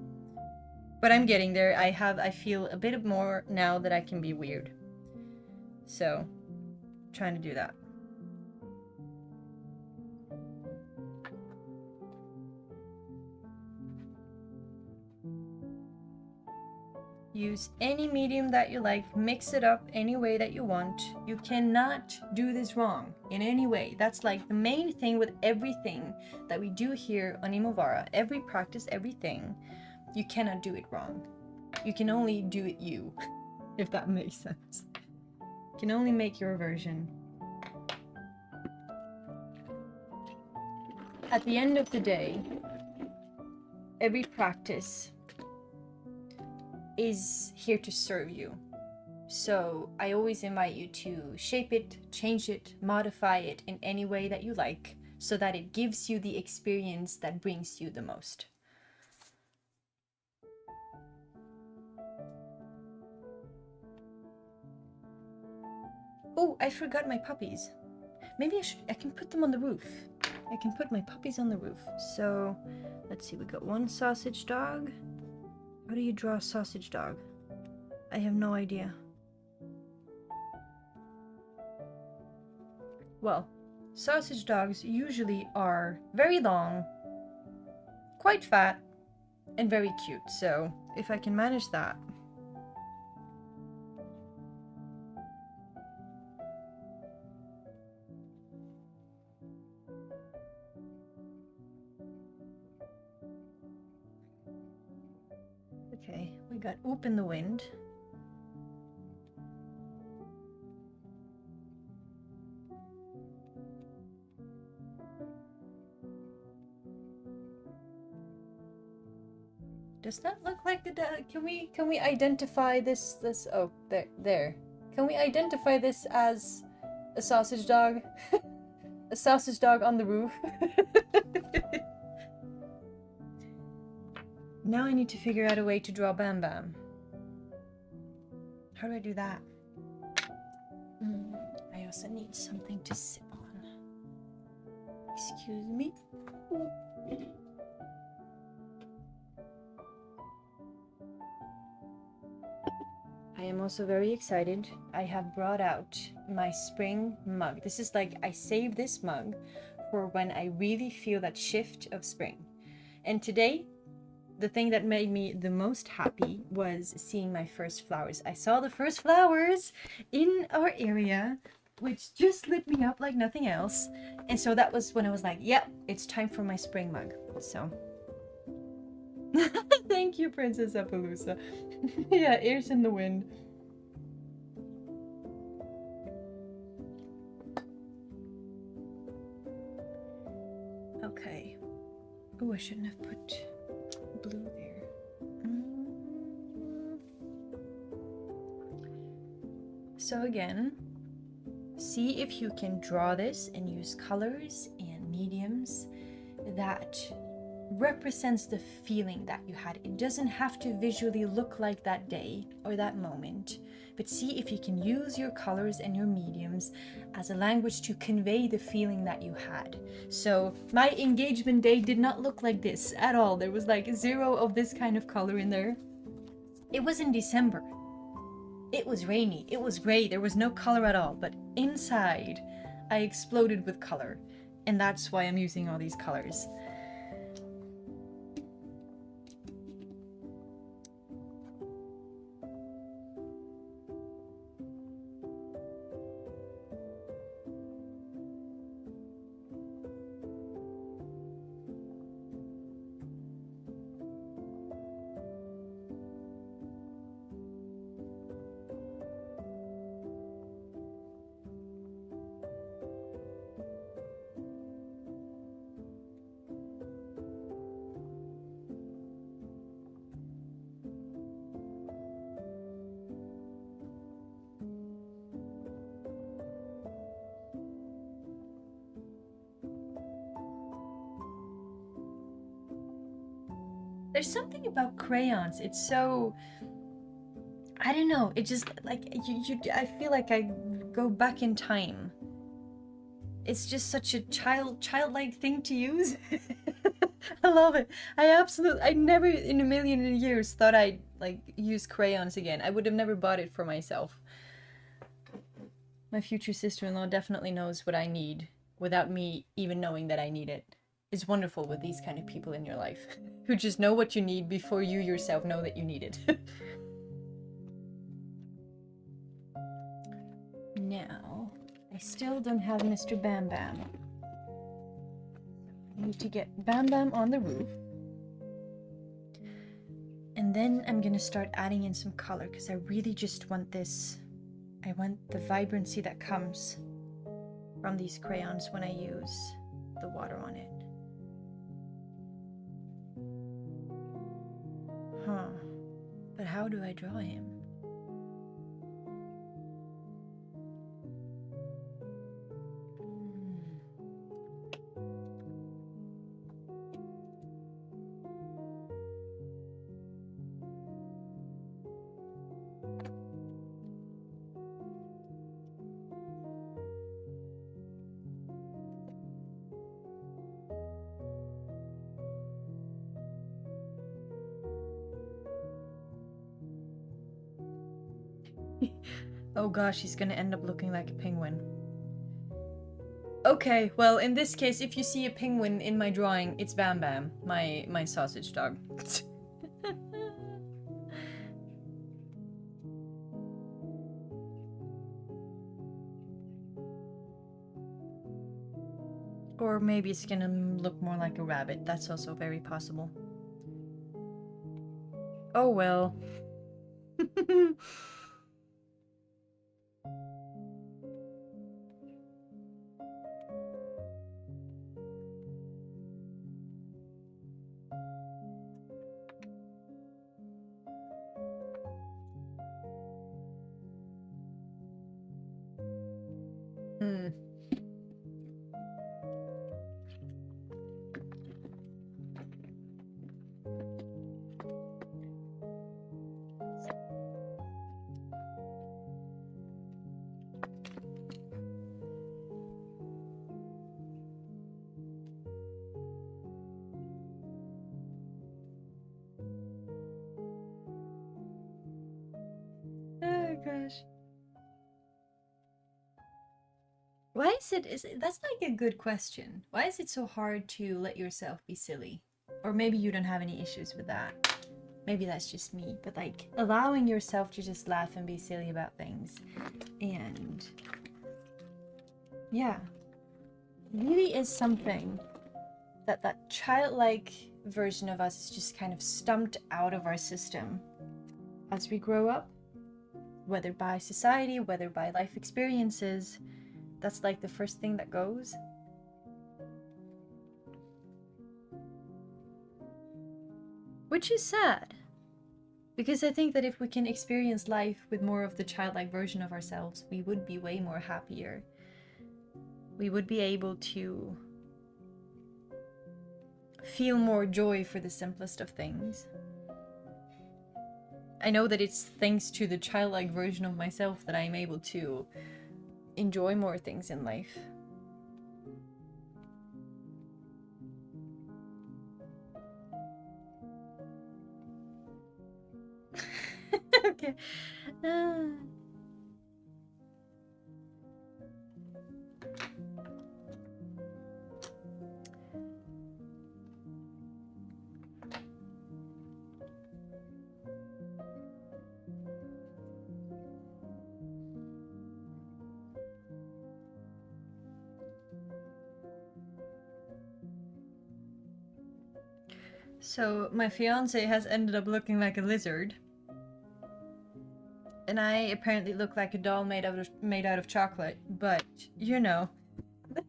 But I'm getting there. I feel a bit more now that I can be weird. So, trying to do that. Use any medium that you like, mix it up any way that you want. You cannot do this wrong in any way. That's like the main thing with everything that we do here on IMOVARA. Every practice, everything, you cannot do it wrong. You can only do it you, if that makes sense. You can only make your version. At the end of the day, every practice is here to serve you. So I always invite you to shape it, change it, modify it in any way that you like, so that it gives you the experience that brings you the most. Oh, I forgot my puppies. Maybe I can put them on the roof. I can put my puppies on the roof. So let's see, we got one sausage dog. How do you draw a sausage dog? I have no idea. Well, sausage dogs usually are very long, quite fat, and very cute. So if I can manage that. Okay, we got Oop in the wind. Does that look like the can we identify this oh there. Can we identify this as a sausage dog? A sausage dog on the roof? Now I need to figure out a way to draw Bam Bam. How do I do that? I also need something to sip on. Excuse me. I am also very excited. I have brought out my spring mug. This is like, I saved this mug for when I really feel that shift of spring. And today, the thing that made me the most happy was seeing my first flowers. I saw the first flowers in our area, which just lit me up like nothing else. And so that was when I was like, yep, it's time for my spring mug. So thank you, Princess Appaloosa. Yeah, ears in the wind. Okay. Oh, I shouldn't have put blue there. So again, see if you can draw this and use colors and mediums that represents the feeling that you had. It doesn't have to visually look like that day or that moment, but see if you can use your colors and your mediums as a language to convey the feeling that you had. So my engagement day did not look like this at all. There was like 0 of this kind of color in there. It was in December. It was rainy, it was gray, there was no color at all, but inside I exploded with color, and that's why I'm using all these colors. There's something about crayons. It's so, I don't know. It just like I feel like I go back in time. It's just such a childlike thing to use. I love it. I never in a million years thought I'd like use crayons again. I would have never bought it for myself. My future sister-in-law definitely knows what I need without me even knowing that I need it. It's wonderful with these kind of people in your life who just know what you need before you yourself know that you need it. Now, I still don't have Mr. Bam Bam. I need to get Bam Bam on the roof. And then I'm gonna start adding in some color because I really just want this. I want the vibrancy that comes from these crayons when I use the water on it. Huh. But how do I draw him? Oh gosh, he's gonna end up looking like a penguin. Okay, well, in this case, if you see a penguin in my drawing, it's Bam Bam, my sausage dog. Or maybe it's gonna look more like a rabbit. That's also very possible. Oh well. Hmm. Oh gosh. Why that's like a good question. Why is it so hard to let yourself be silly? Or maybe you don't have any issues with that. Maybe that's just me, but like allowing yourself to just laugh and be silly about things. And yeah, really is something that childlike version of us is just kind of stumped out of our system as we grow up, whether by society, whether by life experiences. That's like the first thing that goes. Which is sad. Because I think that if we can experience life with more of the childlike version of ourselves, we would be way more happier. We would be able to feel more joy for the simplest of things. I know that it's thanks to the childlike version of myself that I'm able to enjoy more things in life. Okay. So my fiance has ended up looking like a lizard. And I apparently look like a doll made out of chocolate, but you know,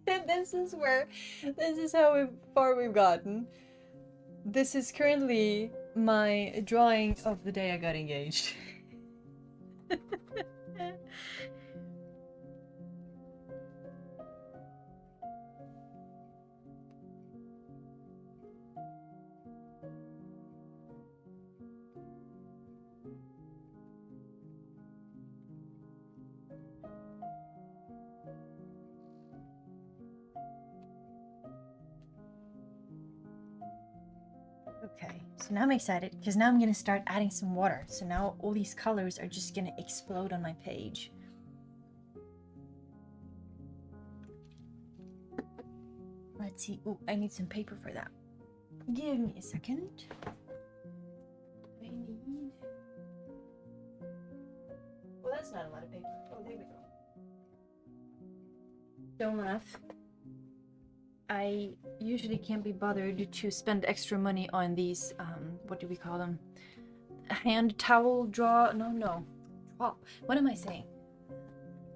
this is how far we've gotten. This is currently my drawing of the day I got engaged. Okay, so now I'm excited because now I'm gonna start adding some water. So now all these colors are just gonna explode on my page. Let's see. Oh, I need some paper for that. Give me a second. I need... Well, that's not a lot of paper. Oh, there we go. Don't laugh. I usually can't be bothered to spend extra money on these, what do we call them? Hand towel draw... No. Oh, what am I saying?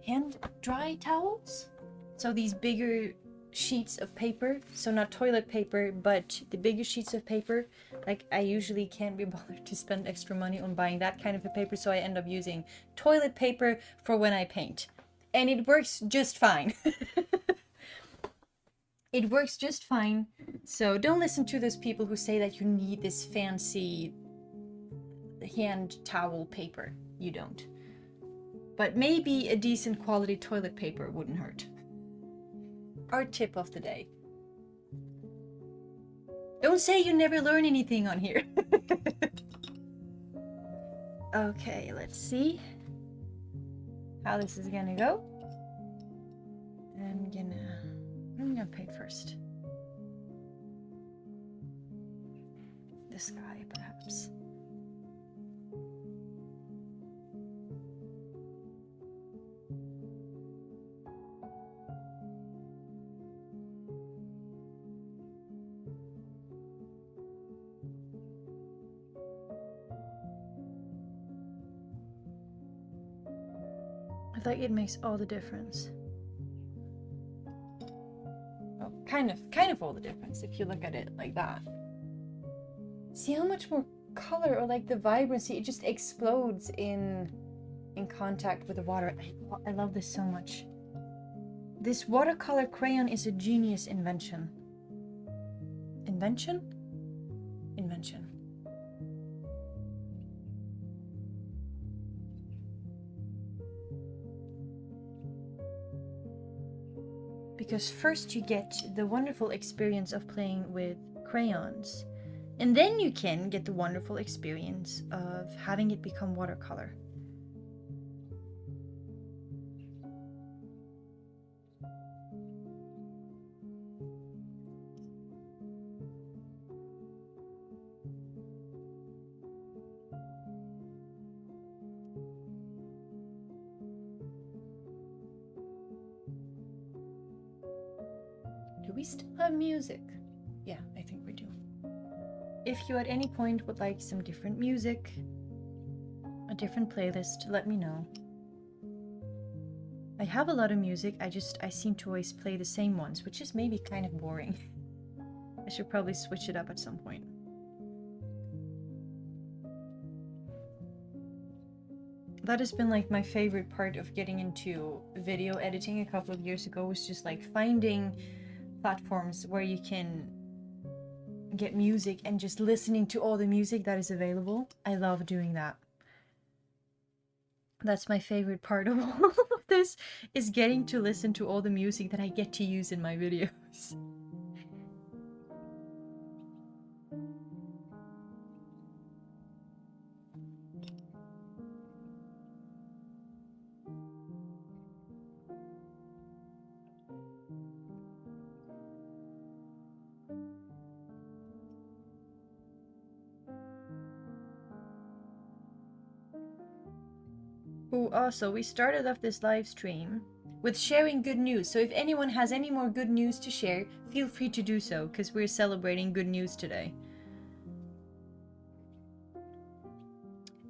Hand dry towels? So these bigger sheets of paper, so not toilet paper, but the bigger sheets of paper. Like, I usually can't be bothered to spend extra money on buying that kind of a paper, so I end up using toilet paper for when I paint. And it works just fine. It works just fine. So don't listen to those people who say that you need this fancy hand towel paper. You don't. But maybe a decent quality toilet paper wouldn't hurt. Our tip of the day. Don't say you never learn anything on here. Okay, let's see how this is gonna go. I'm gonna paint first. The sky, perhaps. I think it makes all the difference. Well, kind of all the difference if you look at it like that. See how much more color, or like the vibrancy, it just explodes in contact with the water. I love this so much. This watercolor crayon is a genius invention. Invention? Invention. Because first you get the wonderful experience of playing with crayons, and then you can get the wonderful experience of having it become watercolor. Do we still have music? Yeah, I think we do. If you at any point would like some different music, a different playlist, let me know. I have a lot of music, I seem to always play the same ones, which is maybe kind of boring. I should probably switch it up at some point. That has been like my favorite part of getting into video editing a couple of years ago, was just like finding platforms where you can get music and just listening to all the music that is available. I love doing that. That's my favorite part of all of this, is getting to listen to all the music that I get to use in my videos. Oh, also, we started off this live stream with sharing good news. So if anyone has any more good news to share, feel free to do so, because we're celebrating good news today.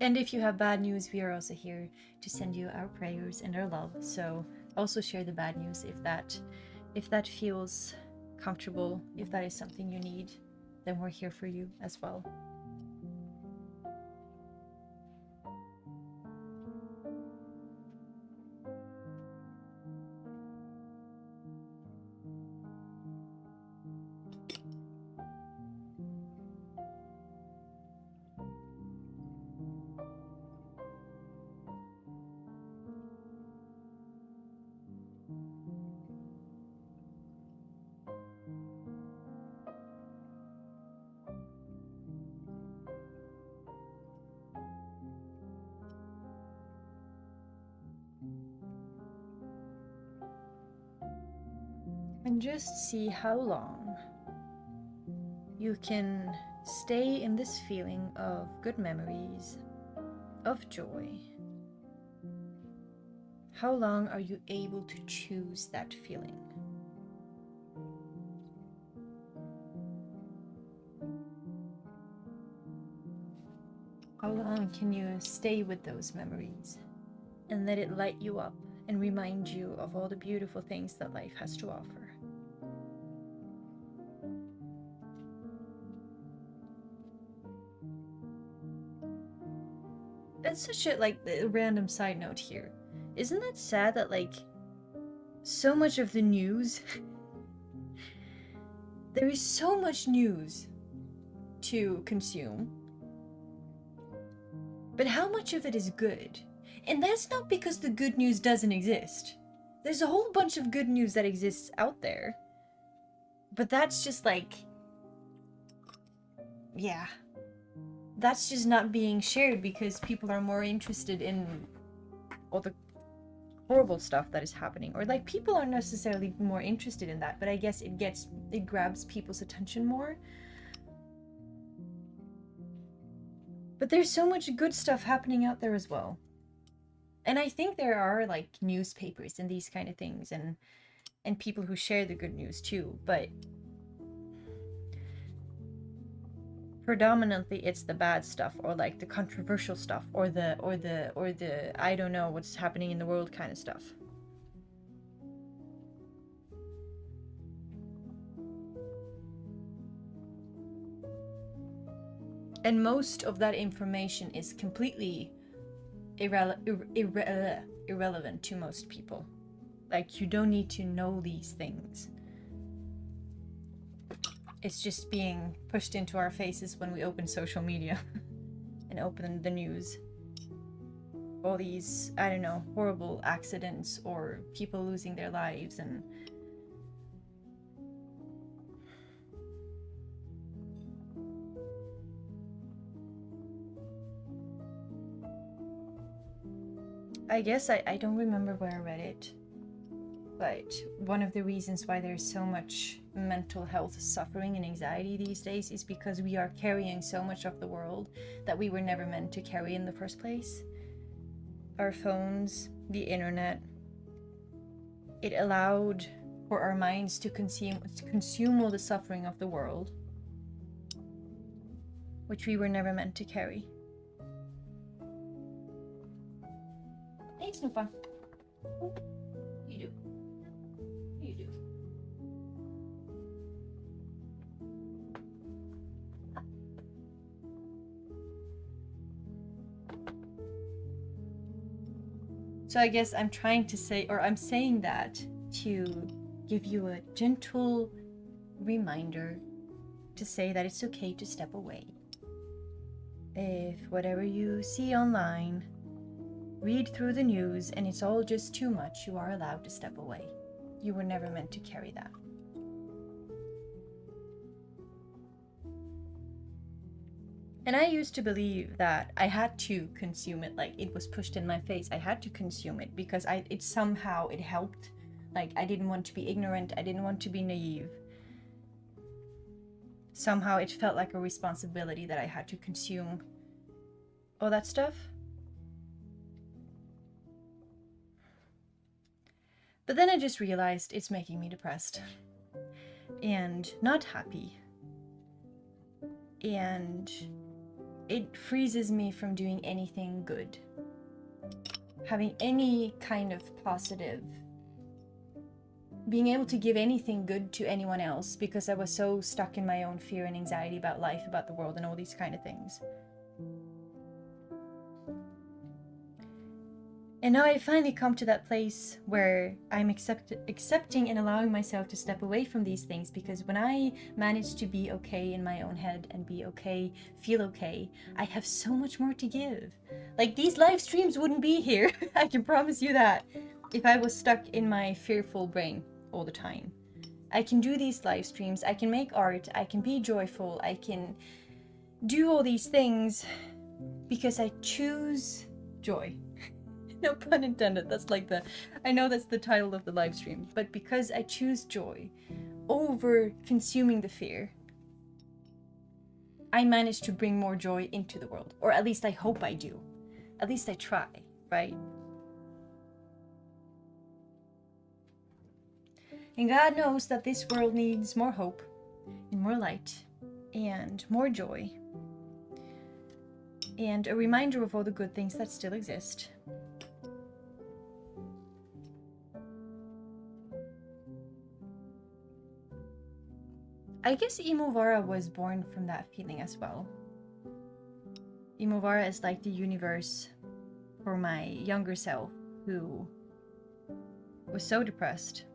And if you have bad news, we are also here to send you our prayers and our love. So also share the bad news if that feels comfortable, if that is something you need, then we're here for you as well. just see how long you can stay in this feeling of good memories, of joy. How long are you able to choose that feeling? How long can you stay with those memories and let it light you up and remind you of all the beautiful things that life has to offer? That's such a random side note here. Isn't that sad that so much of the news there is so much news to consume, but how much of it is good? And that's not because the good news doesn't exist. There's a whole bunch of good news that exists out there, but that's just yeah, that's just not being shared because people are more interested in all the horrible stuff that is happening, or people aren't necessarily more interested in that, but I guess it grabs people's attention more. But there's so much good stuff happening out there as well, and I think there are newspapers and these kind of things and people who share the good news too, but predominantly it's the bad stuff, or the controversial stuff, or the I don't know what's happening in the world kind of stuff. And most of that information is completely irrelevant to most people. You don't need to know these things. It's just being pushed into our faces when we open social media and open the news. All these, I don't know, horrible accidents or people losing their lives, and I guess I don't remember where I read it, but one of the reasons why there's so much mental health suffering and anxiety these days is because we are carrying so much of the world that we were never meant to carry in the first place. Our phones, the internet, it allowed for our minds to consume all the suffering of the world, which we were never meant to carry. Hey, Snoopa. You do. You do. So I guess I'm trying to say, or I'm saying that to give you a gentle reminder to say that it's okay to step away. If whatever you see online, read through the news, and it's all just too much, you are allowed to step away. You were never meant to carry that. And I used to believe that I had to consume it, it was pushed in my face. I had to consume it because it somehow helped. I didn't want to be ignorant. I didn't want to be naive. Somehow it felt like a responsibility that I had to consume all that stuff. But then I just realized it's making me depressed and not happy, and it freezes me from doing anything good, having any kind of positive, being able to give anything good to anyone else, because I was so stuck in my own fear and anxiety about life, about the world, and all these kind of things. And now I finally come to that place where I'm accepting and allowing myself to step away from these things, because when I manage to be okay in my own head and be okay, feel okay, I have so much more to give. These live streams wouldn't be here, I can promise you that, if I was stuck in my fearful brain all the time. I can do these live streams, I can make art, I can be joyful, I can do all these things because I choose joy. No pun intended. That's like I know that's the title of the live stream, but because I choose joy over consuming the fear, I managed to bring more joy into the world. Or at least I hope I do. At least I try, right? And God knows that this world needs more hope and more light and more joy and a reminder of all the good things that still exist. I guess IMOVARA was born from that feeling as well. IMOVARA is like the universe for my younger self who was so depressed.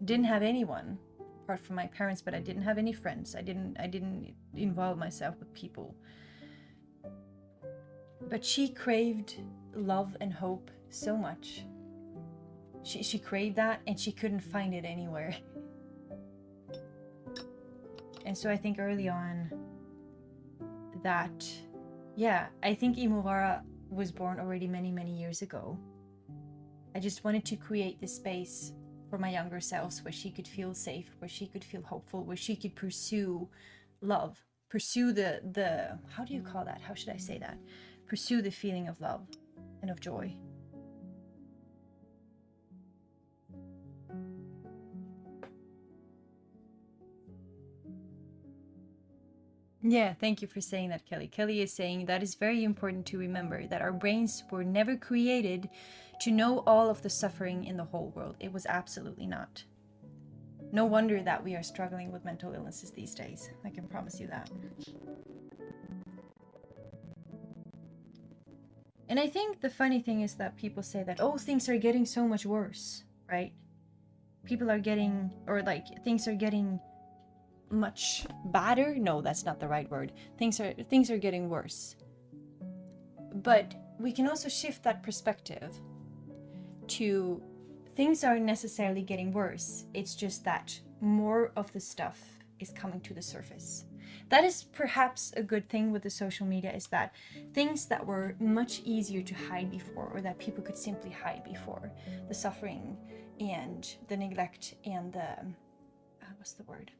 Didn't have anyone apart from my parents, but I didn't have any friends. I didn't involve myself with people. But she craved love and hope so much. She craved that and she couldn't find it anywhere. And so I think early on that, yeah, I think IMOVARA was born already many, many years ago. I just wanted to create this space for my younger selves where she could feel safe, where she could feel hopeful, where she could pursue love, pursue the how do you call that? How should I say that? Pursue the feeling of love and of joy. Yeah, thank you for saying that, Kelly. Kelly is saying that is very important to remember, that our brains were never created to know all of the suffering in the whole world. It was absolutely not. No wonder that we are struggling with mental illnesses these days. I can promise you that. And I think the funny thing is that people say that, oh, things are getting so much worse, right? People are getting, or like, things are getting much badder. No, that's not the right word. Things are getting worse. But we can also shift that perspective to things aren't necessarily getting worse. It's just that more of the stuff is coming to the surface. That is perhaps a good thing with the social media, is that things that were much easier to hide before, or that people could simply hide before, the suffering and the neglect and the what's the word?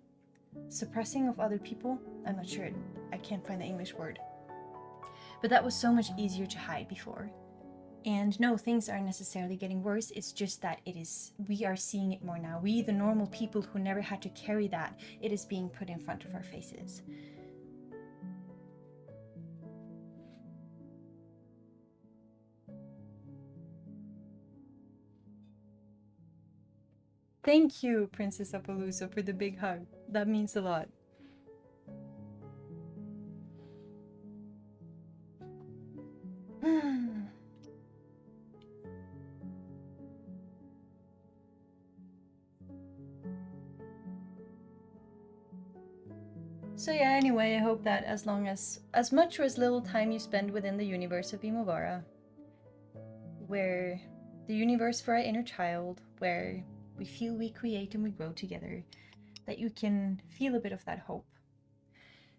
Suppressing of other people. I'm not sure. I can't find the English word. But that was so much easier to hide before. And no, things aren't necessarily getting worse. It's just that we are seeing it more now. We, the normal people who never had to carry that, it is being put in front of our faces. Thank you, Princess Appaloosa, for the big hug. That means a lot. So yeah, anyway, I hope that as much or as little time you spend within the universe of IMOVARA, where the universe for our inner child, where we feel we create and we grow together, that you can feel a bit of that hope.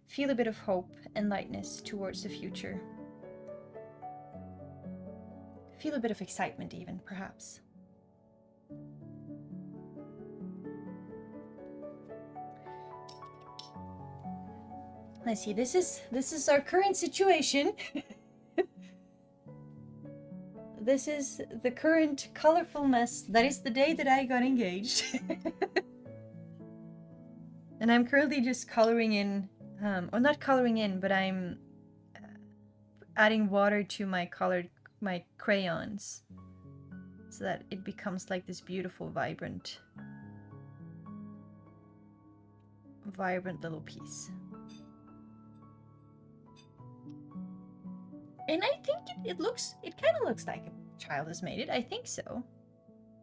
Feel a bit of hope and lightness towards the future. Feel a bit of excitement even, perhaps. Let's see, this is our current situation. This is the current colorful mess. That is the day that I got engaged. And I'm currently just coloring in, or not coloring in, but I'm adding water to my crayons so that it becomes like this beautiful, vibrant little piece. And I think it kind of looks like a child has made it. I think so.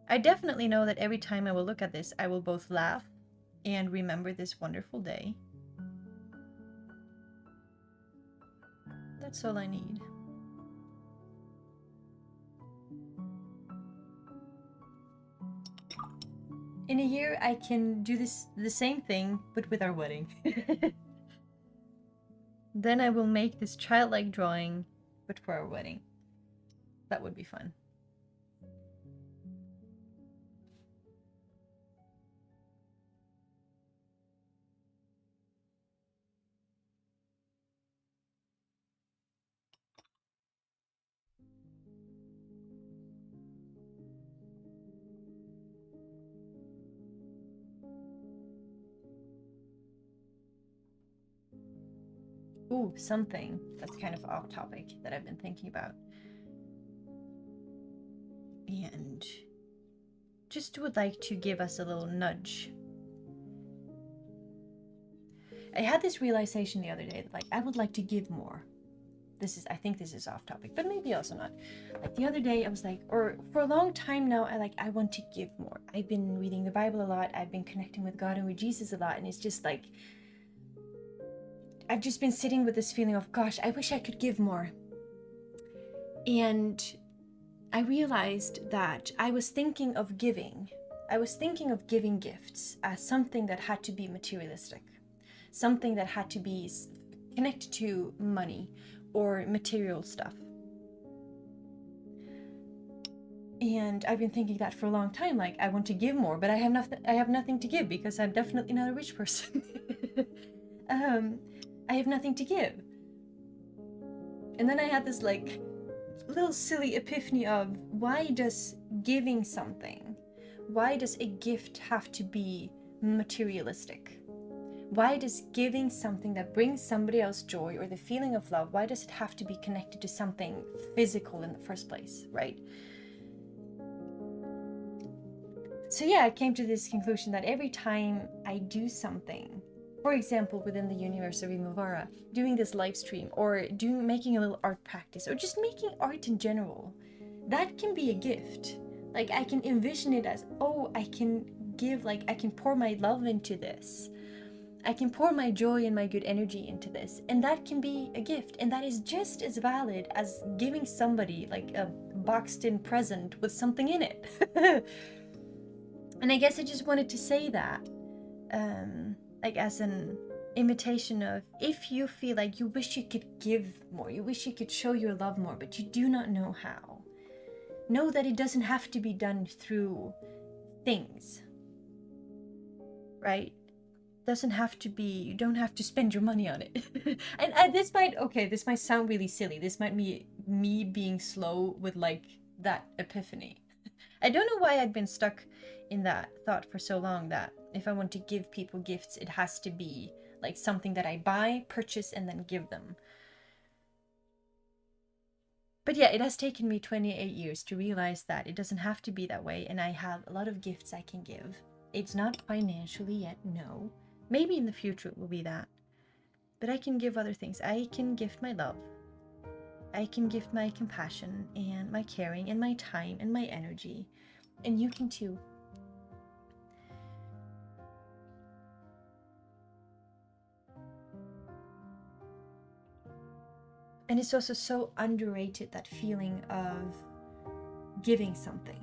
I definitely know that every time I will look at this, I will both laugh and remember this wonderful day. That's all I need. In a year, I can do the same thing, but with our wedding. Then I will make this childlike drawing, but for our wedding. That would be fun. Ooh, something that's kind of off topic that I've been thinking about. And just would like to give us a little nudge. I had this realization the other day that, like, I would like to give more. I think this is off topic, but maybe also not. Like the other day I was like, or for a long time now, I want to give more. I've been reading the Bible a lot. I've been connecting with God and with Jesus a lot. And it's just like, I've just been sitting with this feeling of, gosh, I wish I could give more. And I realized that I was thinking of giving gifts as something that had to be materialistic, something that had to be connected to money or material stuff. And I've been thinking that for a long time, like, I want to give more, but I have nothing to give because I'm definitely not a rich person. I have nothing to give. And then I had this like little silly epiphany of, why does giving something, why does a gift have to be materialistic? Why does giving something that brings somebody else joy or the feeling of love, why does it have to be connected to something physical in the first place, right? So yeah, I came to this conclusion that every time I do something, for example, within the universe of IMOVARA, doing this live stream or making a little art practice or just making art in general, that can be a gift. Like, I can envision it as, oh, I can give, like, I can pour my love into this. I can pour my joy and my good energy into this, and that can be a gift, and that is just as valid as giving somebody like a boxed in present with something in it. And I guess I just wanted to say that, like, as an invitation of, if you feel like you wish you could give more, you wish you could show your love more, but you do not know how, know that it doesn't have to be done through things, right? Doesn't have to be, you don't have to spend your money on it. And this might sound really silly. This might be me being slow with like that epiphany. I don't know why I'd been stuck in that thought for so long, that if I want to give people gifts, it has to be like something that I buy, purchase, and then give them. But yeah, it has taken me 28 years to realize that it doesn't have to be that way, and I have a lot of gifts I can give. It's not financially yet, no. Maybe in the future it will be that. But I can give other things. I can gift my love. I can gift my compassion and my caring and my time and my energy. And you can too. And it's also so underrated, that feeling of giving something.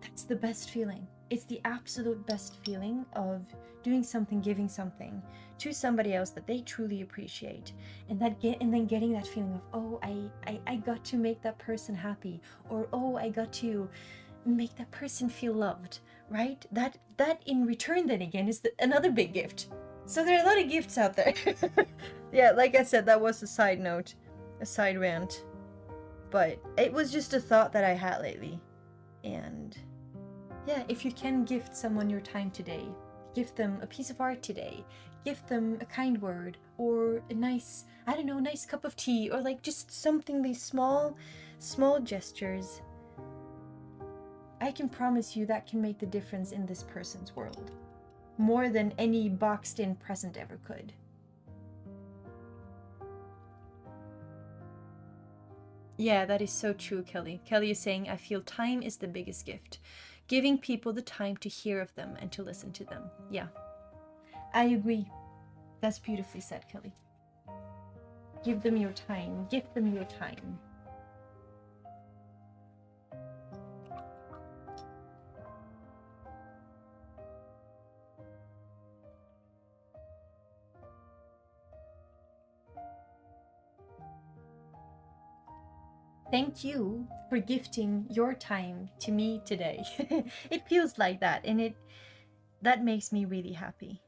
That's the best feeling. It's the absolute best feeling of doing something, giving something to somebody else that they truly appreciate, and then getting that feeling of, oh, I got to make that person happy, or oh, I got to make that person feel loved, right? That in return then again is another big gift. So there are a lot of gifts out there. Yeah, like I said, that was a side note, a side rant, but it was just a thought that I had lately. And yeah, if you can gift someone your time today, gift them a piece of art today, gift them a kind word, or a nice, I don't know, nice cup of tea, or like just something, these small gestures, I can promise you that can make the difference in this person's world, more than any boxed in present ever could. Yeah, that is so true, Kelly. Kelly is saying, I feel time is the biggest gift. Giving people the time to hear of them and to listen to them. Yeah, I agree. That's beautifully said, Kelly. Give them your time. Give them your time. Thank you for gifting your time to me today. It feels like that, and that makes me really happy.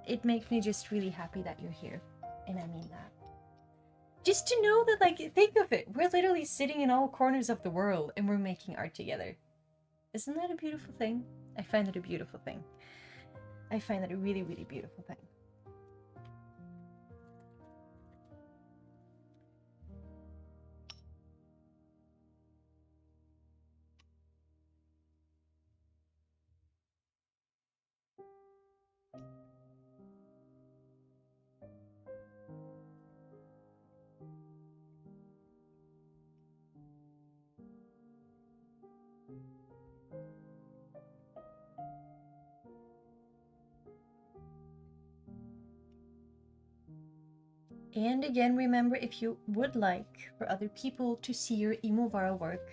It makes me just really happy that you're here, and I mean that. Just to know that, like, think of it, we're literally sitting in all corners of the world and we're making art together. Isn't that a beautiful thing? I find that a beautiful thing. I find that a really, really beautiful thing. And again, remember, if you would like for other people to see your IMOVARA work,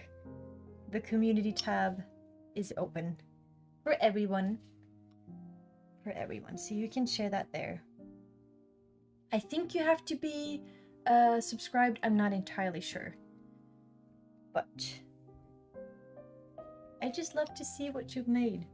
the community tab is open for everyone. So you can share that there. I think you have to be subscribed. I'm not entirely sure, but I just love to see what you've made.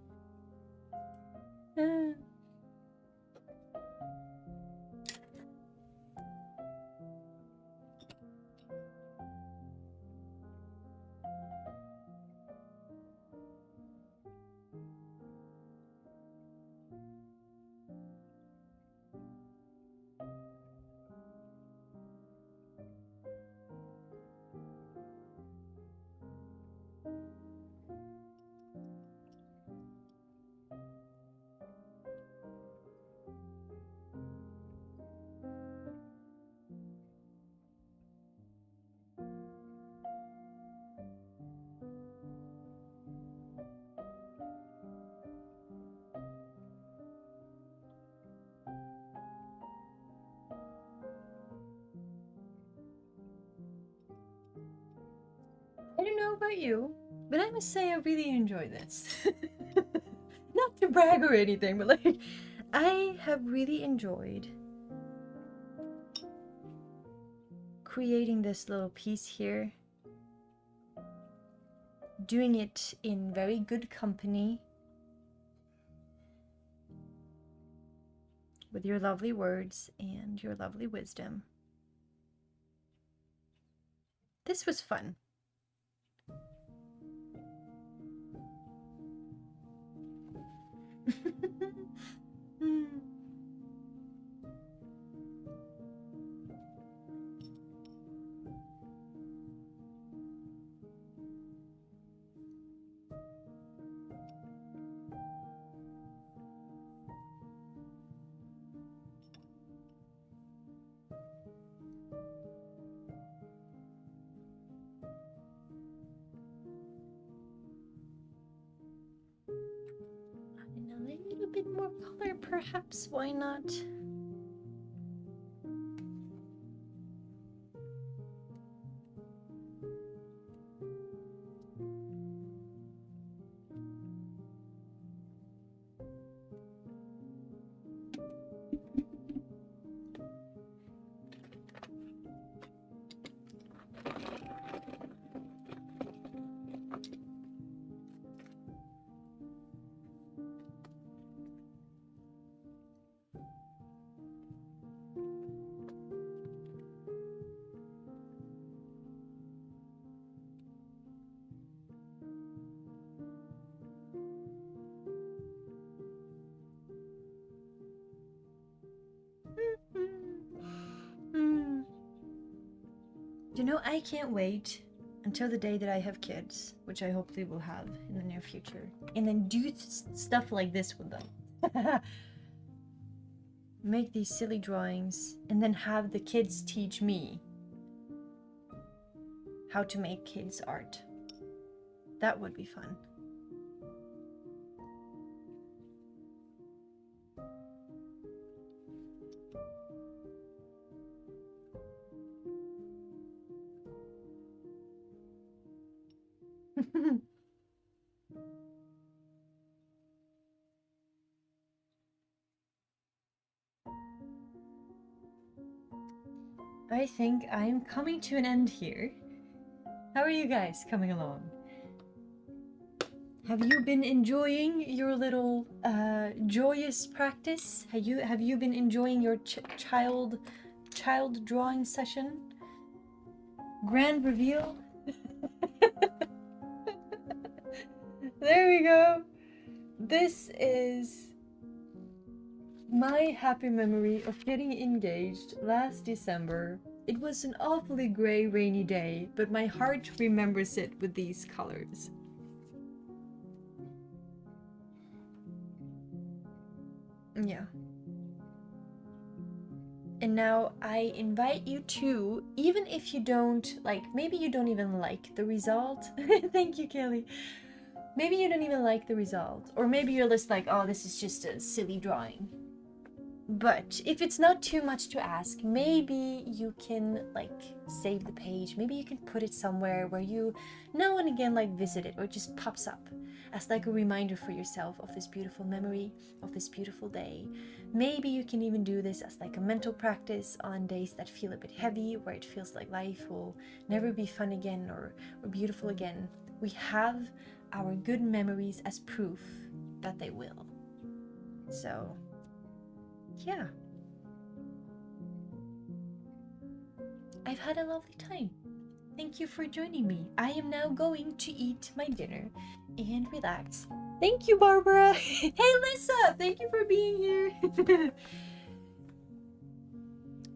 I don't know about you, but I must say I really enjoy this. Not to brag or anything, but like, I have really enjoyed creating this little piece here, doing it in very good company with your lovely words and your lovely wisdom. This was fun. And a little bit more color, perhaps. Why not? You know, I can't wait until the day that I have kids, which I hopefully will have in the near future, and then do stuff like this with them. Make these silly drawings and then have the kids teach me how to make kids art. That would be fun. I think I'm coming to an end here. How are you guys coming along? Have you been enjoying your little joyous practice? Have you been enjoying your child drawing session? Grand reveal? There we go. This is my happy memory of getting engaged last December. It was an awfully gray, rainy day, but my heart remembers it with these colors. Yeah. And now I invite you to, even if you don't, like, maybe you don't even like the result. Thank you, Kelly. Maybe you don't even like the result. Or maybe you're just like, oh, this is just a silly drawing. But if it's not too much to ask, maybe you can like save the page. Maybe you can put it somewhere where you now and again like visit it, or it just pops up as like a reminder for yourself of this beautiful memory, of this beautiful day. Maybe you can even do this as like a mental practice on days that feel a bit heavy, where it feels like life will never be fun again or beautiful again. We have our good memories as proof that they will. So yeah, I've had a lovely time. Thank you for joining me. I am now going to eat my dinner and relax. Thank you, Barbara. Hey, Lisa, thank you for being here.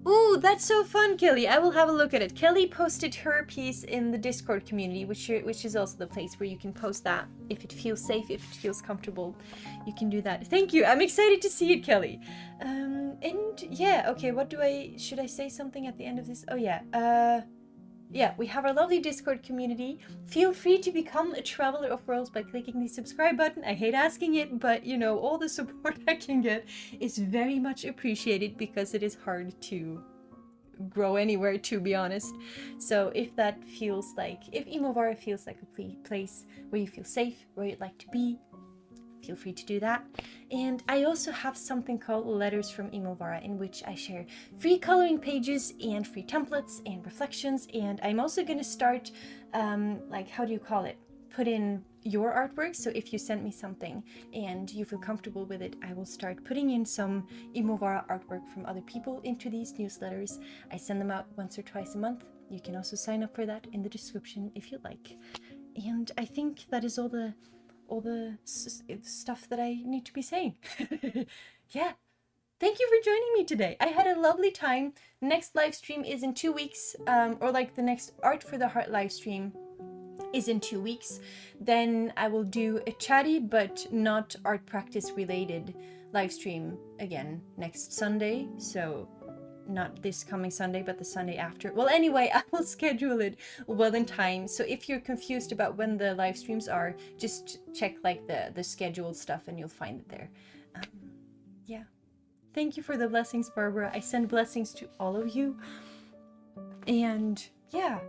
Ooh, that's so fun, Kelly. I will have a look at it. Kelly posted her piece in the Discord community, which is also the place where you can post that if it feels safe, if it feels comfortable. You can do that. Thank you. I'm excited to see it, Kelly. And yeah, okay, should I say something at the end of this? Oh yeah, yeah, we have our lovely Discord community. Feel free to become a Traveler of Worlds by clicking the subscribe button. I hate asking it, but you know, all the support I can get is very much appreciated, because it is hard to grow anywhere, to be honest. So if IMOVARA feels like a place where you feel safe, where you'd like to be, feel free to do that. And I also have something called Letters from IMOVARA, in which I share free coloring pages and free templates and reflections. And I'm also going to start, like, how do you call it? Put in your artwork. So if you send me something and you feel comfortable with it, I will start putting in some IMOVARA artwork from other people into these newsletters. I send them out once or twice a month. You can also sign up for that in the description if you'd like. And I think that is all the stuff that I need to be saying. Yeah, thank you for joining me today. I had a lovely time. Next live stream is in 2 weeks, or like the next Art for the Heart live stream is in 2 weeks. Then I will do a chatty but not art practice related live stream again next Sunday. So not this coming Sunday, but the Sunday after. Well, anyway, I will schedule it well in time. So if you're confused about when the live streams are, just check like the scheduled stuff and you'll find it there. Yeah. Thank you for the blessings, Barbara. I send blessings to all of you. And yeah,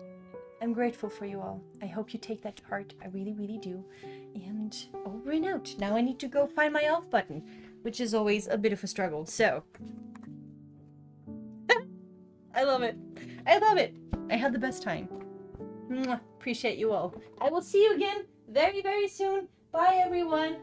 I'm grateful for you all. I hope you take that to heart. I really, really do. And over and out. Now I need to go find my off button, which is always a bit of a struggle. So I love it. I love it. I had the best time. Mwah. Appreciate you all. I will see you again very, very soon. Bye, everyone.